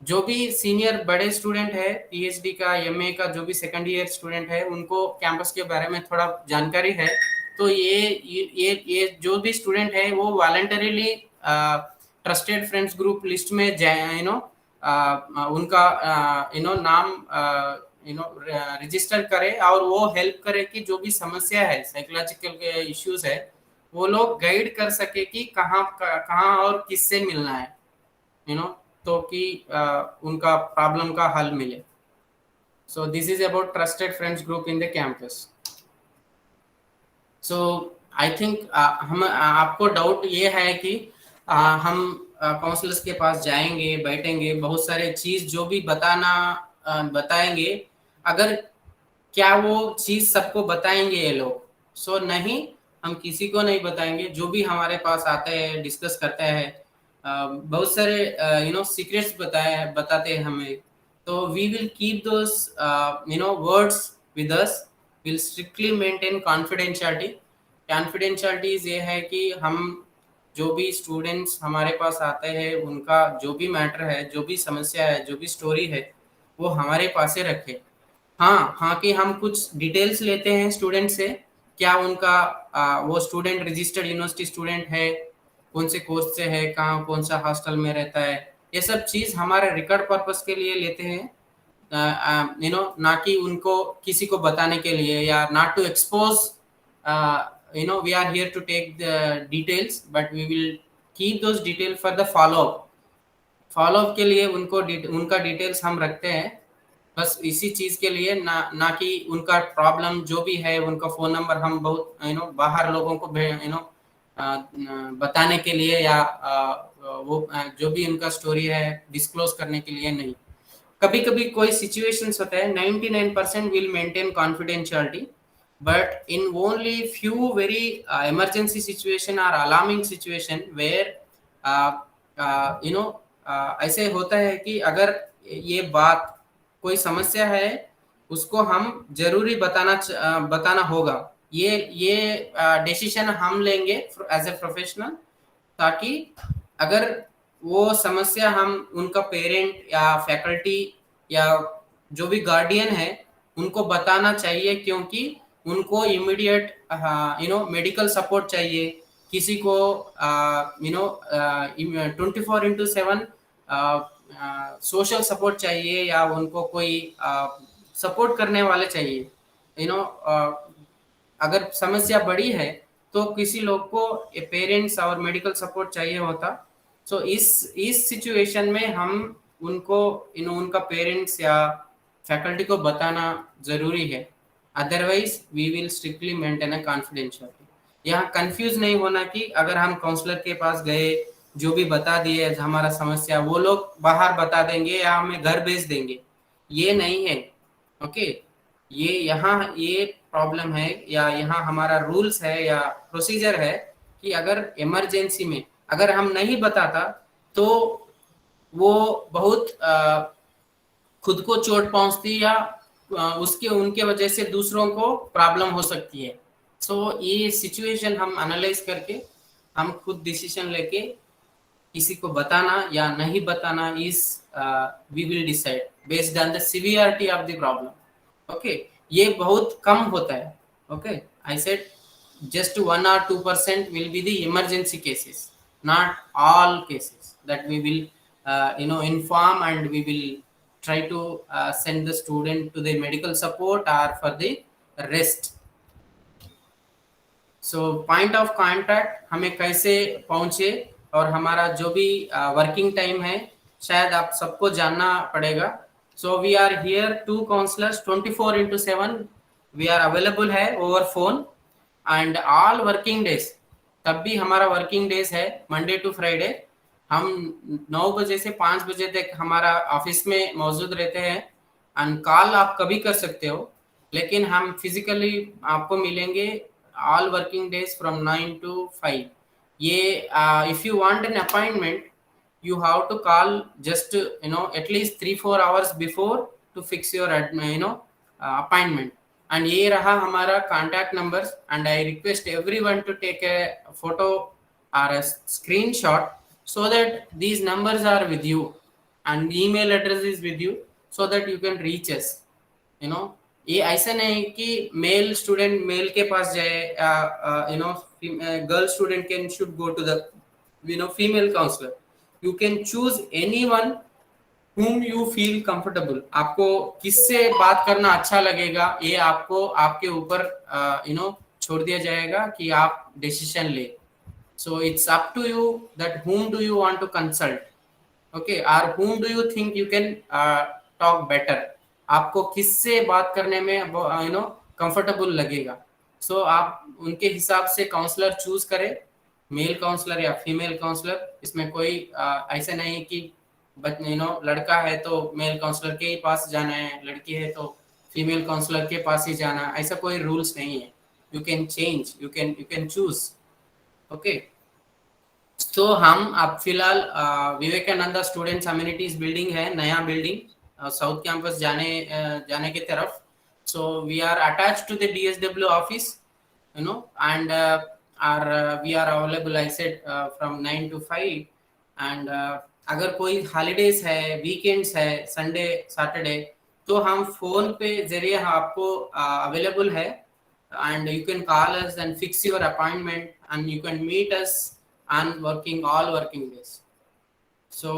जो भी senior बड़े student है, PhD का, MA का, जो भी second year student है, उनको कैंपस के बारे में थोड़ा जानकारी है, तो ये जो भी स्टूडेंट है वो voluntarily trusted friends group list में उनका नाम रजिस्टर करे, और वो हेल्प करे कि जो भी समस्या है, साइकोलॉजिकल इश्यूज है, वो लोग गाइड कर सके कि कहाँ और किससे मिलना है, तो कि उनका प्रॉब्लम का हल मिले। So this is about trusted friends group in the campus. So I think हम आपको डाउट ये है कि हम काउंसलर्स के पास जाएंगे, बैठेंगे, बहुत सारे चीज जो भी बताएंगे, अगर क्या वो चीज सबको बताएंगे ये लोग? सो नहीं, हम किसी को नहीं बताएंगे। जो भी हमारे पास आते हैं, डिस्कस करते हैं, बहुत सारे सीक्रेट्स बताते हैं हमें, तो we will keep those words with us, will strictly maintain confidentiality. Confidentiality ये है कि हम जो भी स्टूडेंट्स हमारे पास आते हैं, उनका जो भी मैटर है, जो भी समस्या है, जो भी स्टोरी है, वो हमारे पास ही रखें। हाँ कि हम कुछ डिटेल्स लेते हैं स्टूडेंट से, क्या उनका वो स्टूडेंट रजिस्टर्ड यूनिवर्सिटी स्टूडेंट है, कौन से कोर्स से है, कहाँ कौन सा हॉस्टल में रहता है, ये सब चीज हमारे रिकॉर्ड पर्पस के लिए लेते हैं, ना कि उनको किसी को बताने के लिए, या not to expose, we are here to take the details, but we will keep those details for the follow up के लिए उनका डिटेल्स हम रखते हैं, बस इसी चीज के लिए, ना कि उनका प्रॉब्लम जो भी है, उनका फोन नंबर हम बहुत बाहर लोगों को बताने के लिए, या वो जो भी उनका स्टोरी है डिस्क्लोज करने के लिए नहीं। कभी कभी कोई सिचुएशंस होता है, 99% will maintain confidentiality, but in only few very emergency situation or alarming situation where ऐसे होता है कि अगर ये बात कोई समस्या है, उसको हम जरूरी बताना होगा। ये डिसीजन हम लेंगे एज ए प्रोफेशनल, ताकि अगर वो समस्या हम उनका पेरेंट या फैकल्टी या जो भी गार्डियन है उनको बताना चाहिए, क्योंकि उनको इमीडिएट मेडिकल सपोर्ट चाहिए, किसी को 24/7 सोशल सपोर्ट चाहिए, या उनको कोई सपोर्ट करने वाले चाहिए। अगर समस्या बड़ी है तो किसी लोग को पेरेंट्स और मेडिकल सपोर्ट चाहिए होता। सो इस सिचुएशन में हम उनको उनका पेरेंट्स या फैकल्टी को बताना जरूरी है, otherwise we will strictly maintain a confidentiality. यहाँ कंफ्यूज नहीं होना कि अगर हम काउंसलर के पास गए, जो भी बता दिए हमारा समस्या, वो लोग बाहर बता देंगे या हमें घर भेज देंगे, ये नहीं है। ओके, ये प्रॉब्लम है, या यहाँ हमारा रूल्स है या प्रोसीजर है कि अगर इमरजेंसी में अगर हम नहीं बताता तो वो बहुत खुद को चोट पहुंचती, या उनके वजह से दूसरों को प्रॉब्लम हो सकती है। सो ये सिचुएशन हम एनालाइज करके हम खुद डिसीजन लेके किसी को बताना या नहीं बताना is we will decide based on the severity of the problem. Okay, ये बहुत कम होता है। Okay, I said just 1 or 2% will be the emergency cases, not all cases that we will inform, and we will try to send the student to the medical support or for the rest. So point of contact हमें कैसे पहुंचे, और हमारा जो भी working time है शायद आप सबको जानना पड़ेगा। So we are here 2 counselors 24/7 we are available है over phone and all working days। तब भी हमारा वर्किंग डेज है मंडे टू फ्राइडे, हम 9 बजे से 5 बजे तक हमारा ऑफिस में मौजूद रहते हैं। एंड कॉल आप कभी कर सकते हो, लेकिन हम फिजिकली आपको मिलेंगे all working days from 9 to 5। ये if you want an appointment you have to call just at least 3-4 hours before to fix your appointment। and ये रहा हमारा contact numbers, and I request everyone to take a photo or a screenshot so that these numbers are with you and email address is with you so that you can reach us। ये ऐसा नहीं कि male student mail के पास जाए, girl student can should go to the female counsellor. You can choose anyone whom you feel comfortable। आपको किससे बात करना अच्छा लगेगा, ये आपको आपके ऊपर छोड़ दिया जाएगा कि आप डिसीजन ले। so it's up to you that whom do you want to consult, okay, or whom do you think you can talk better। आपको किससे बात करने में कंफर्टेबल लगेगा। सो आप उनके हिसाब से काउंसलर चूज करें, मेल काउंसलर या फीमेल काउंसलर। इसमें कोई ऐसे नहीं कि लड़का है तो मेल काउंसलर के ही पास जाना है, लड़की है तो फीमेल काउंसलर के पास ही जाना, ऐसा कोई रूल्स नहीं है। You can change, you can choose. Okay, तो हम अब फिलहाल विवेकानंदा स्टूडेंट्स अम्यूनिटीज बिल्डिंग है, नया बिल्डिंग साउथ कैंपस जाने की तरफ। So we are attached to the DSW office, and we are available, I said, from 9 to 5, and अगर कोई हॉलीडेज है, वीकेंड्स है, संडे सैटरडे, तो हम फोन पे जरिए आपको अवेलेबल है, and you can call us and fix your appointment, and you can meet us on all working days. सो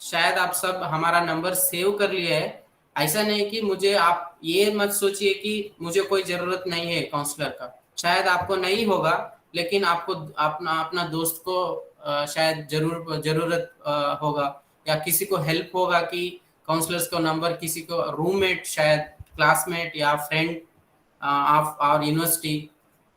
शायद आप सब हमारा नंबर सेव कर लिया है। ऐसा नहीं कि मुझे, आप ये मत सोचिए कि मुझे कोई जरूरत नहीं है काउंसलर का, शायद आपको नहीं होगा, लेकिन आपको अपना दोस्त को शायद जरूरत होगा, या किसी को हेल्प होगा कि काउंसलर्स का नंबर, किसी को रूममेट, शायद क्लासमेट या friend of our university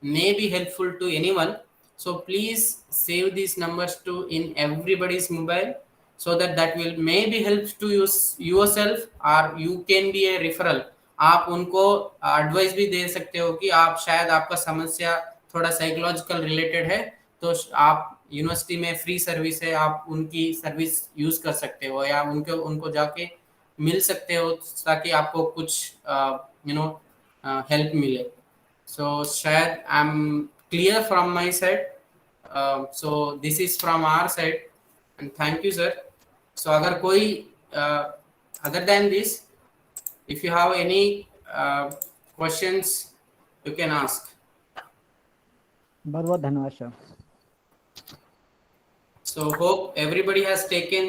may be helpful to anyone. So please save these numbers to in everybody's mobile, so that will maybe helps to use yourself, or you can be a referral. आप उनको advice भी दे सकते हो कि आप शायद आपका समस्या थोड़ा साइकोलॉजिकल रिलेटेड है, तो आप यूनिवर्सिटी में फ्री सर्विस है, आप उनकी सर्विस यूज कर सकते हो, या उनको जाके मिल सकते हो, ताकि आपको कुछ हेल्प मिले। सो शायद I am clear from my side, so this is from our side, and thank you sir. So अगर कोई other than this, if you have any questions, you can ask. बहुत बहुत धन्यवाद sir. So hope everybody has taken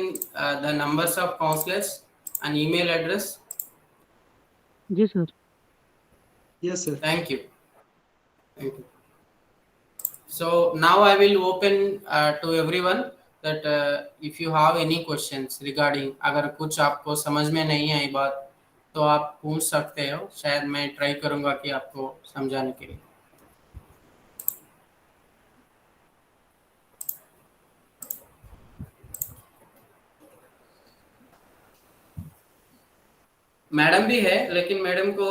the numbers of counselors and email address. Yes sir. Yes sir. Thank you. Thank you. So now I will open to everyone that if you have any questions regarding, अगर कुछ आपको समझ में नहीं आई बात, तो आप पूछ सकते हो, शायद मैं ट्राई करूंगा कि आपको समझाने के लिए। मैडम भी है, लेकिन मैडम को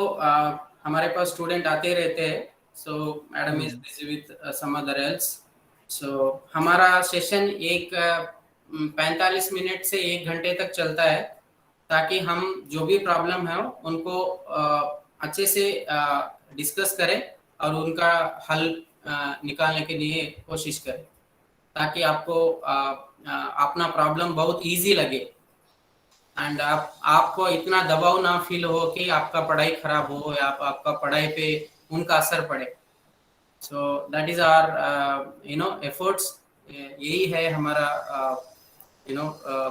हमारे पास स्टूडेंट आते रहते हैं, so madam is busy with some other else. So हमारा सेशन 45 मिनट से 1 घंटे तक चलता है, ताकि हम जो भी प्रॉब्लम है उनको अच्छे से डिस्कस करें और उनका हल निकालने के लिए कोशिश करें, ताकि आपको अपना प्रॉब्लम बहुत इजी लगे, एंड आपको इतना दबाव ना फील हो कि आपका पढ़ाई खराब हो या आपका पढ़ाई पे उनका असर पड़े। So that is our efforts, यही है हमारा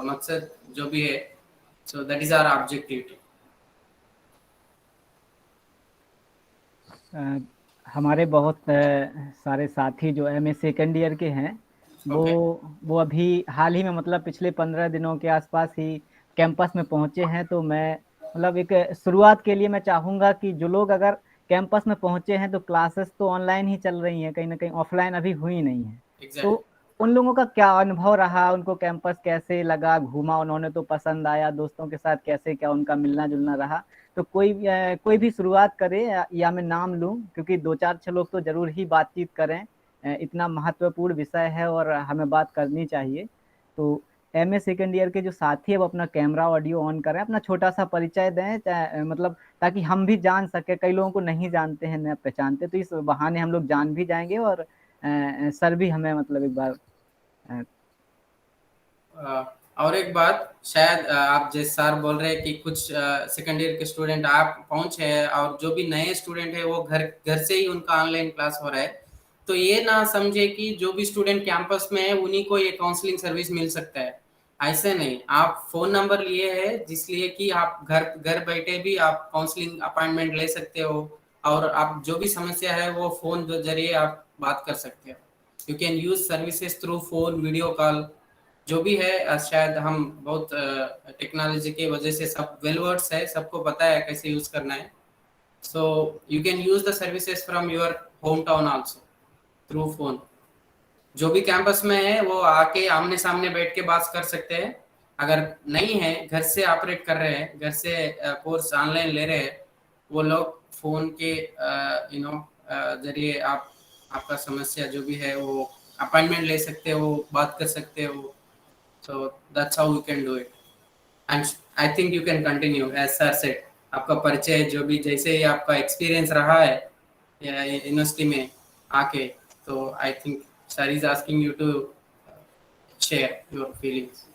मकसद जो भी है। So that is our objective. हमारे बहुत सारे साथी जो MA सेकेंड ईयर के हैं, वो अभी हाल ही में, मतलब पिछले 15 दिनों के आसपास ही कैंपस में पहुंचे हैं। तो मैं मतलब एक शुरुआत के लिए मैं चाहूँगा कि जो लोग अगर कैंपस में पहुंचे हैं तो क्लासेस तो ऑनलाइन ही चल रही हैं, कहीं ना कहीं ऑफलाइन अभी हुई नहीं है। Exactly. तो उन लोगों का क्या अनुभव रहा, उनको कैंपस कैसे लगा, घूमा उन्होंने तो पसंद आया, दोस्तों के साथ कैसे क्या उनका मिलना जुलना रहा। तो कोई भी शुरुआत करे, या मैं नाम लूं, क्योंकि 2-4-6 लोग तो जरूर ही बातचीत करें, इतना महत्वपूर्ण विषय है और हमें बात करनी चाहिए। तो MA सेकेंड ईयर के जो साथी है वो अपना कैमरा ऑडियो ऑन करें, अपना छोटा सा परिचय दें, मतलब ताकि हम भी जान सके, कई लोगों को नहीं जानते हैं, न पहचानते, तो इस बहाने हम लोग जान भी जाएंगे और सर भी हमें मतलब एक बार और एक बात, शायद आप जैसे सर बोल रहे हैं कि कुछ सेकेंड ईयर के स्टूडेंट आप पहुंचे हैं और जो भी नए स्टूडेंट है वो घर से ही उनका ऑनलाइन क्लास हो रहा है, तो ये ना समझे कि जो भी स्टूडेंट कैंपस में है उन्हीं को ये काउंसलिंग सर्विस मिल सकता है। ऐसे नहीं, आप फोन नंबर लिए है जिसलिए कि आप घर बैठे भी आप काउंसलिंग अपॉइंटमेंट ले सकते हो, और आप जो भी समस्या है वो फोन के जरिए आप बात कर सकते हो। You can use services through phone, video call, जो भी है शायद हम बहुत टेक्नोलॉजी की वजह से सब वेल वर्ड्स है, सबको पता है कैसे यूज करना है. So you can use the services from your hometown also through phone. जो भी कैंपस में है वो आके आमने सामने बैठ के बात कर सकते हैं. अगर नहीं है, घर से ऑपरेट कर रहे हैं, घर से कोर्स ऑनलाइन ले रहे हैं, वो लोग फोन के जरिए आपका समस्या जो भी है वो अपॉइंटमेंट ले सकते हो, बात कर सकते हो. So that's how you can do it. And I think you can continue as sir said. आपका परिचय जो भी जैसे ही आपका एक्सपीरियंस रहा है यूनिवर्सिटी में आके, तो I think sir is asking you to share your feelings.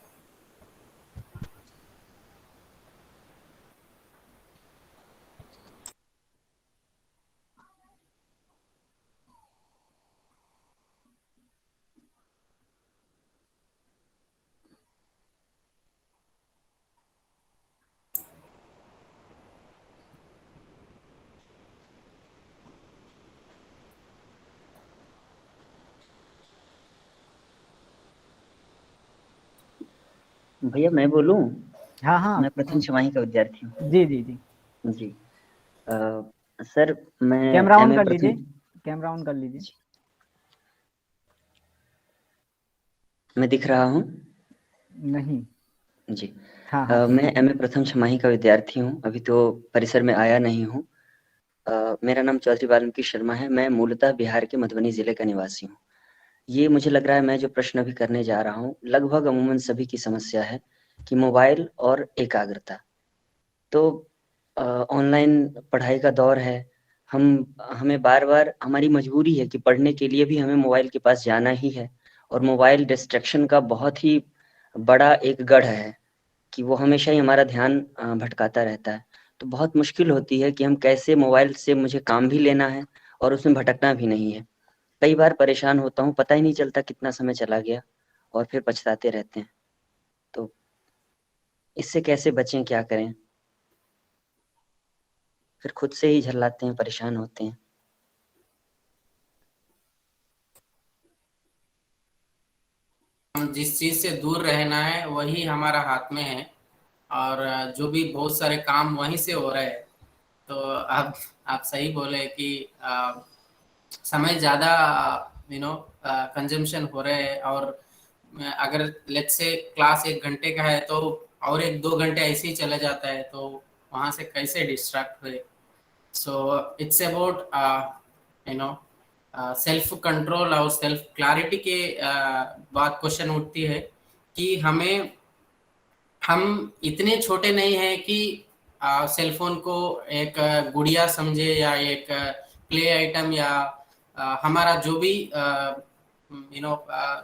भैया मैं बोलूं? हाँ हाँ मैं प्रथम छमाही का विद्यार्थी हूँ। जी जी जी जी सर मैं कैमरा ऑन MA कर प्रथम लीजिए, कैमरा ऑन कर लीजिए. मैं दिख रहा हूँ? नहीं. जी हाँ हाँ मैं MA प्रथम छमाही का विद्यार्थी हूँ, अभी तो परिसर में आया नहीं हूँ. मेरा नाम चौधरी वाल्मीकि शर्मा है. मैं मूलतः बिहार के मधुबनी जिले का निवासी हूँ. ये मुझे लग रहा है मैं जो प्रश्न अभी करने जा रहा हूँ लगभग अमूमन सभी की समस्या है कि मोबाइल और एकाग्रता. तो ऑनलाइन पढ़ाई का दौर है, हमें बार बार हमारी मजबूरी है कि पढ़ने के लिए भी हमें मोबाइल के पास जाना ही है, और मोबाइल डिस्ट्रैक्शन का बहुत ही बड़ा एक गढ़ है कि वो हमेशा ही हमारा ध्यान भटकाता रहता है. तो बहुत मुश्किल होती है कि हम कैसे मोबाइल से मुझे काम भी लेना है और उसमें भटकना भी नहीं है. कई बार परेशान होता हूँ, पता ही नहीं चलता कितना समय चला गया और फिर पछताते रहते हैं. तो इससे कैसे बचें, क्या करें? फिर खुद से ही झल्लाते हैं, परेशान होते हैं. हम जिस चीज से दूर रहना है वही हमारा हाथ में है, और जो भी बहुत सारे काम वहीं से हो रहे हैं. तो आप सही बोले कि समय ज़्यादा कंजम्पशन हो रहे हैं, और अगर लेट्स से क्लास 1 घंटे का है तो और 1-2 घंटे ऐसे ही चला जाता है, तो वहाँ से कैसे डिस्ट्रैक्ट हुए. So it's about self control और सेल्फ क्लैरिटी के बाद क्वेश्चन उठती है कि हम इतने छोटे नहीं हैं कि सेल फोन को एक गुड़िया समझे या एक प्ले आइटम, या हमारा जो भी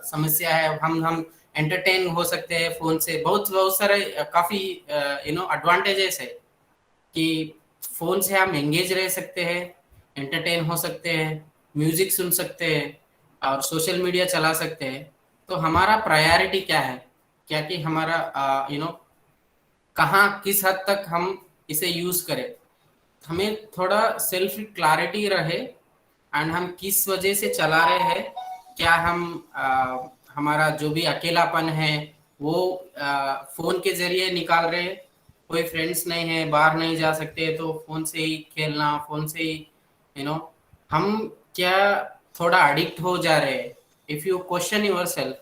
समस्या है, हम एंटरटेन हो सकते हैं फोन से. बहुत बहुत सारे काफी एडवांटेजेस है कि फोन से हम एंगेज रह सकते हैं, एंटरटेन हो सकते हैं, म्यूजिक सुन सकते हैं और सोशल मीडिया चला सकते हैं. तो हमारा प्रायोरिटी क्या है, क्या कि हमारा कहाँ किस हद तक हम इसे यूज करें. हमें थोड़ा सेल्फ क्लैरिटी रहे एंड हम किस वजह से चला रहे हैं. क्या हम हमारा जो भी अकेलापन है वो फोन के जरिए निकाल रहे हैं. कोई फ्रेंड्स नहीं है, बाहर नहीं जा सकते, तो फोन से ही खेलना, फोन से ही हम क्या थोड़ा एडिक्ट हो जा रहे हैं. If you question your self,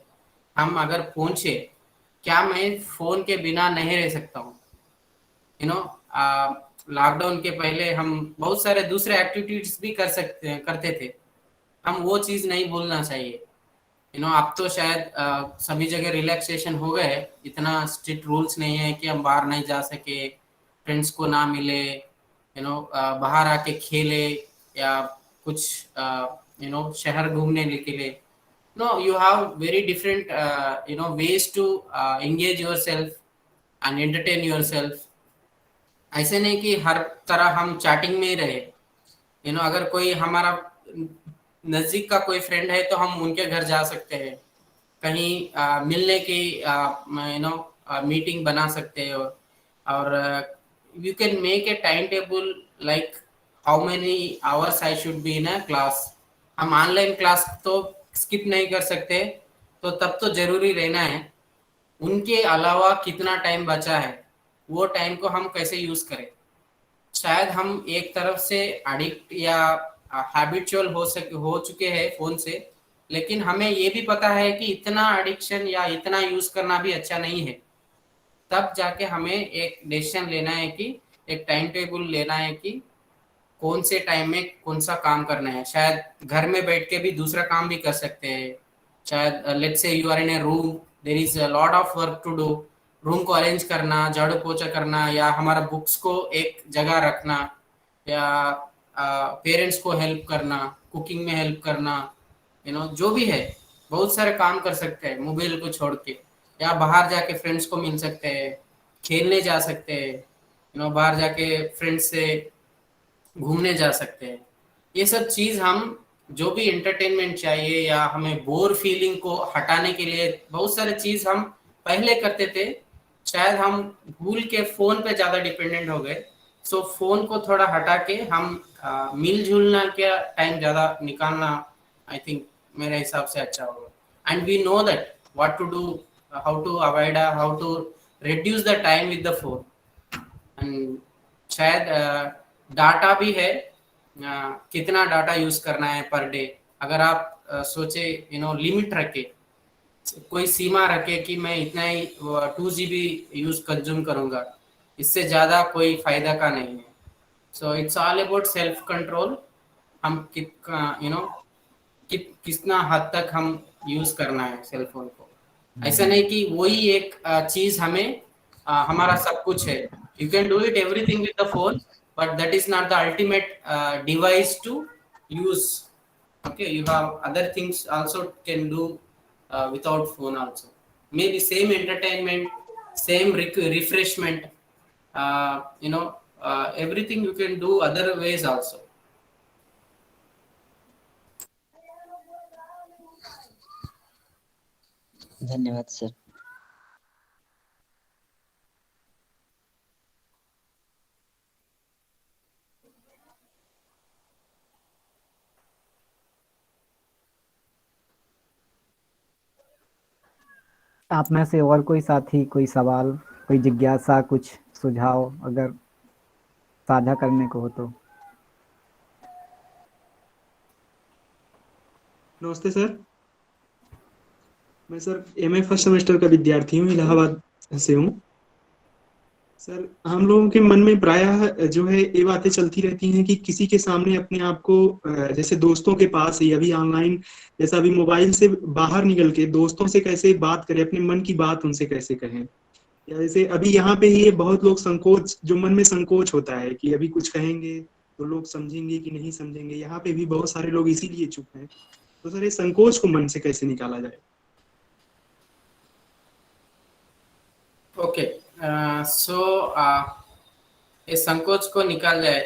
हम अगर पूछे क्या मैं फोन के बिना नहीं रह सकता हूँ. लॉकडाउन के पहले हम बहुत सारे दूसरे एक्टिविटीज भी करते थे. हम वो चीज नहीं भूलना चाहिए. अब तो शायद सभी जगह रिलैक्सेशन हो गए, इतना स्ट्रिक्ट रूल्स नहीं है कि हम बाहर नहीं जा सके, फ्रेंड्स को ना मिले, बाहर आके खेले या कुछ शहर घूमने के लिए. No, you have very different ways to engage yourself and entertain yourself. ऐसे नहीं कि हर तरह हम चैटिंग में ही रहे. अगर कोई हमारा नजदीक का कोई फ्रेंड है तो हम उनके घर जा सकते हैं, कहीं मिलने की मीटिंग बना सकते हो, और you can make a time table like how many hours I should be in a class. हम ऑनलाइन क्लास तो स्किप नहीं कर सकते, तो तब तो जरूरी रहना है उनके अलावा कितना टाइम बचा है, वो टाइम को हम कैसे यूज करें। शायद हम एक तरफ से एडिक्ट या हैबिचुअल हो चुके हैं फोन से, लेकिन हमें ये भी पता है कि इतना एडिक्शन या इतना यूज करना भी अच्छा नहीं है। तब जाके हमें एक डिसीजन लेना है कि एक टाइम टेबल लेना है कि कौन से टाइम में कौन सा काम करना है। शायद घर में बैठ के भी दूसरा काम भी कर सकते हैं। शायद let's say you are in a room, there is a lot of work to do. Room को अरेंज करना, झाड़ू पोछा करना, या हमारा बुक्स को एक जगह रखना, या पेरेंट्स को हेल्प करना, कुकिंग में हेल्प करना, जो भी है बहुत सारे काम कर सकते हैं मोबाइल को छोड़ के। या बाहर जाके फ्रेंड्स को मिल सकते हैं, खेलने जा सकते हैं, बाहर जाके फ्रेंड्स से घूमने जा सकते हैं। ये सब चीज हम जो भी एंटरटेनमेंट चाहिए या हमें बोर फीलिंग को हटाने के लिए बहुत सारे चीज हम पहले करते थे। शायद हम भूल के फोन पे ज्यादा डिपेंडेंट हो गए। सो फोन को थोड़ा हटा के हम मिलजुलना का टाइम ज्यादा निकालना, आई थिंक मेरे हिसाब से अच्छा होगा। And we know that what to do, how to avoid, how to reduce the time with the phone. And शायद डाटा भी है, कितना डाटा यूज करना है पर डे। अगर आप सोचे लिमिट रखे, कोई सीमा रखे कि मैं इतना ही 2 GB यूज कंज्यूम करूंगा, इससे ज्यादा कोई फायदा का नहीं है। So it's all about self control. हम कितना हद तक हम यूज करना है सेल फोन को। ऐसा नहीं कि वही एक चीज हमें हमारा सब कुछ है। You can do it everything with the phone, but that is not the ultimate device to use. Okay, you have other things also can do without phone also. Maybe same entertainment, same refreshment, everything you can do other ways also. धन्यवाद sir. आप में से और कोई साथी, कोई सवाल, कोई जिज्ञासा, कुछ सुझाव अगर साझा करने को हो तो। नमस्ते सर। मैं सर MA फर्स्ट सेमेस्टर का विद्यार्थी हूँ, इलाहाबाद से हूँ। सर हम लोगों के मन में प्रायः जो है ये बातें चलती रहती हैं कि किसी के सामने अपने आप को जैसे दोस्तों के पास ही अभी ऑनलाइन, जैसा अभी मोबाइल से बाहर निकल के दोस्तों से कैसे बात करें, अपने मन की बात उनसे कैसे कहें। या जैसे अभी यहाँ पे ही बहुत लोग संकोच, जो मन में संकोच होता है कि अभी कुछ कहेंगे तो लोग समझेंगे कि नहीं समझेंगे, यहाँ पे भी बहुत सारे लोग इसीलिए चुप हैं। तो सर ये संकोच को मन से कैसे निकाला जाए। ओके, सो इस संकोच को निकाल जाए,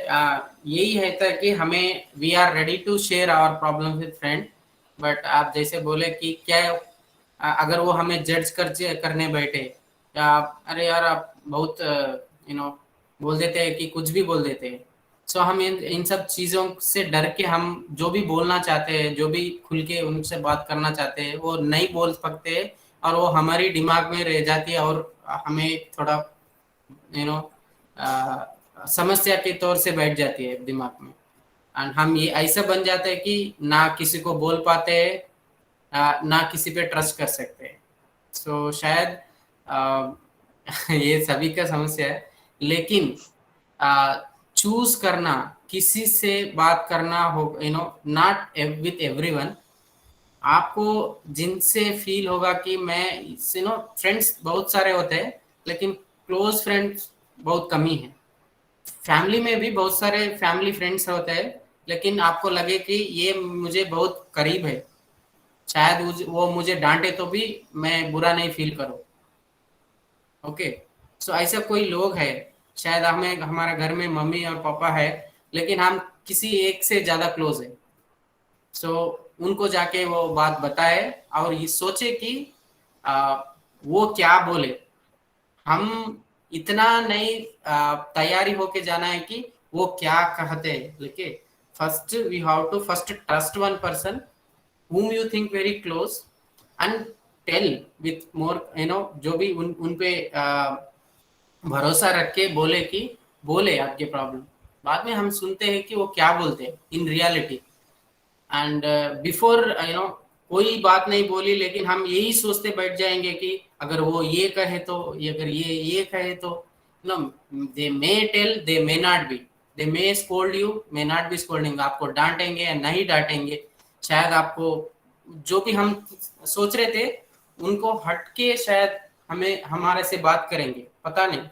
यही है था कि हमें we are ready to share our problem with friend. But आप जैसे बोले कि क्या अगर वो हमें जज करने बैठे, या अरे यार आप बहुत बोल देते हैं कि कुछ भी बोल देते हैं। सो हम इन सब चीज़ों से डर के हम जो भी बोलना चाहते हैं, जो भी खुल के उनसे बात करना चाहते हैं, वो नहीं बोल सकते, और वो हमारी दिमाग में रह जाती है और हमें थोड़ा समस्या के तौर से बैठ जाती है दिमाग में। एंड हम ये ऐसा बन जाते हैं कि ना किसी को बोल पाते हैं, ना किसी पे ट्रस्ट कर सकते हैं। सो शायद ये सभी का समस्या है, लेकिन चूज करना, किसी से बात करना हो, नॉट विथ एवरीवन। आपको जिनसे फील होगा कि मैं फ्रेंड्स बहुत सारे होते हैं, लेकिन क्लोज फ्रेंड्स बहुत कम ही है। फैमिली में भी बहुत सारे फैमिली फ्रेंड्स होते हैं, लेकिन आपको लगे कि ये मुझे बहुत करीब है, शायद वो मुझे डांटे तो भी मैं बुरा नहीं फील करूं। ओके, सो ऐसा कोई लोग है, शायद हमें हमारे घर में मम्मी और पापा है, लेकिन हम किसी एक से ज्यादा क्लोज है। सो उनको जाके वो बात बताए और ये सोचे कि वो क्या बोले। हम इतना नहीं तैयारी होके जाना है कि वो क्या कहते हैं, लेकिन first we have to first trust one person whom you think very close, and tell with more जो भी उन पे भरोसा रख के बोले कि बोले आपके प्रॉब्लम। बाद में हम सुनते हैं कि वो क्या बोलते हैं इन रियलिटी। एंड बिफोर कोई बात नहीं बोली, लेकिन हम यही सोचते बैठ जाएंगे कि अगर वो ये कहे तो, अगर ये कहे तो, no, they may tell, they may not be, they may scold you, may not be scolding, आपको डांटेंगे या नहीं डांटेंगे, शायद आपको जो भी हम सोच रहे थे उनको हटके शायद हमें हमारे से बात करेंगे, पता नहीं।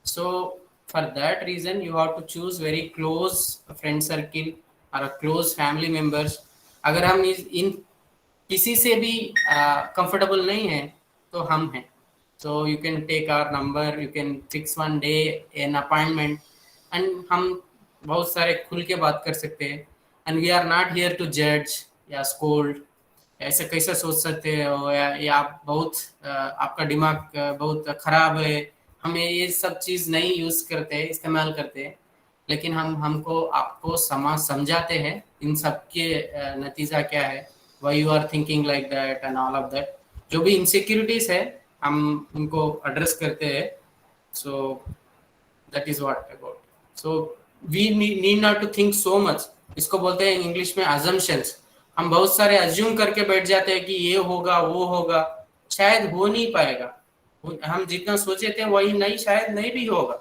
So for that reason you have to choose very close friend circle or a close family members। अगर हम इन किसी से भी कंफर्टेबल नहीं है तो हम हैं। So you can take our number, you can fix one day an appointment and हम बहुत सारे खुल के बात कर सकते हैं। And we are not here to judge या scold, ऐसे कैसे सोच सकते हो, या आप बहुत आपका दिमाग बहुत खराब है। हमें ये सब चीज़ नहीं यूज़ करते, इस्तेमाल करते, लेकिन हमको आपको समझाते हैं इन सब के नतीजा क्या है, why you are thinking like that and all of that. जो भी इनसिक्योरिटीज है हम उनको एड्रेस करते हैं। So that is what about. So we need not to think so much. इसको बोलते हैं इंग्लिश में अजम्पशंस। हम बहुत सारे अज्यूम करके बैठ जाते हैं कि ये होगा वो होगा, शायद हो नहीं पाएगा। हम जितना सोचे थे वही नहीं, शायद नहीं भी होगा,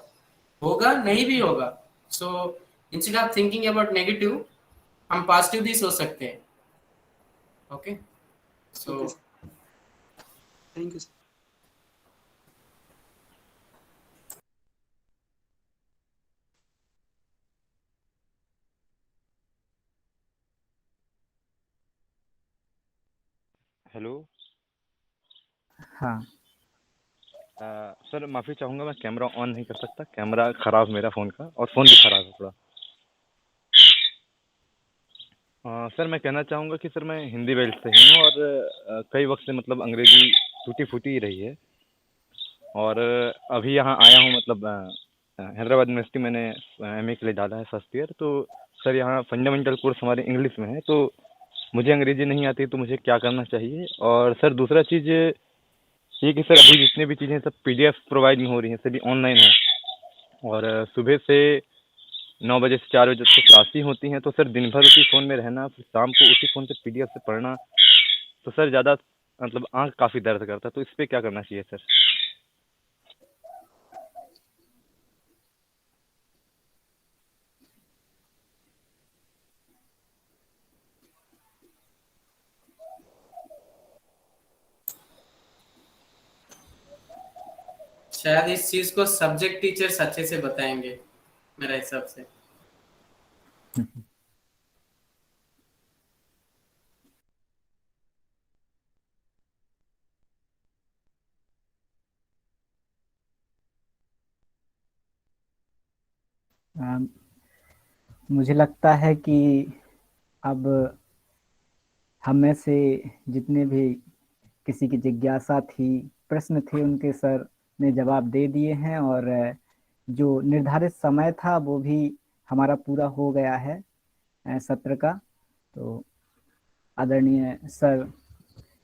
होगा नहीं भी होगा। So instead of thinking about negative, हम पॉजिटिव भी सोच सकते हैं। Okay, so thank you sir. Hello. हाँ सर माफ़ी चाहूँगा, मैं कैमरा ऑन नहीं कर सकता, कैमरा ख़राब मेरा फ़ोन का, और फ़ोन भी ख़राब है थोड़ा। सर मैं कहना चाहूँगा कि सर मैं हिंदी बेल्ट से ही हूँ, और कई वक्त से मतलब अंग्रेज़ी टूटी फूटी ही रही है। और अभी यहाँ आया हूँ, मतलब हैदराबाद यूनिवर्सिटी मैंने एमए के लिए डाला है फर्स्ट ईयर। तो सर यहाँ फंडामेंटल कोर्स हमारे इंग्लिश में है, तो मुझे अंग्रेज़ी नहीं आती, तो मुझे क्या करना चाहिए? और सर दूसरा चीज़ ये कि सर अभी जितनी भी चीज़ें सब पीडीएफ प्रोवाइड नहीं हो रही हैं, सभी ऑनलाइन है, और सुबह से 9 बजे से 4 बजे तक क्लास ही होती हैं। तो सर दिन भर उसी फ़ोन में रहना, फिर शाम को उसी फ़ोन से पीडीएफ से पढ़ना, तो सर ज़्यादा मतलब आँख काफ़ी दर्द करता है। तो इस पे क्या करना चाहिए सर? शायद इस चीज को सब्जेक्ट टीचर्स अच्छे से बताएंगे मेरा हिसाब से। अम, मुझे लगता है कि अब हम में से जितने भी किसी की जिज्ञासा थी, प्रश्न थे, उनके सर ने जवाब दे दिए हैं, और जो निर्धारित समय था वो भी हमारा पूरा हो गया है सत्र का। तो आदरणीय सर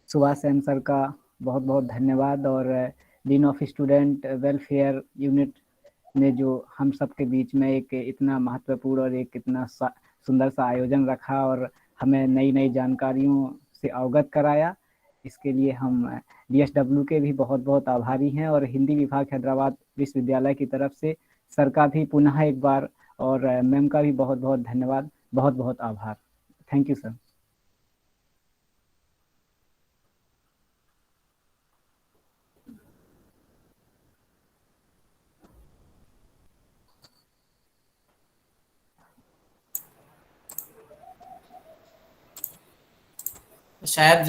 सुभाष एम सर का बहुत बहुत धन्यवाद, और dean of student welfare unit ने जो हम सब के बीच में एक इतना महत्वपूर्ण और एक इतना सुंदर सा आयोजन रखा और हमें नई नई जानकारियों से अवगत कराया, इसके लिए हम डीएसडब्ल्यू के भी बहुत बहुत आभारी हैं। और हिंदी विभाग हैदराबाद विश्वविद्यालय की तरफ से सर का भी पुनः एक बार, और मैम का भी बहुत बहुत धन्यवाद, बहुत बहुत आभार। Thank you sir. शायद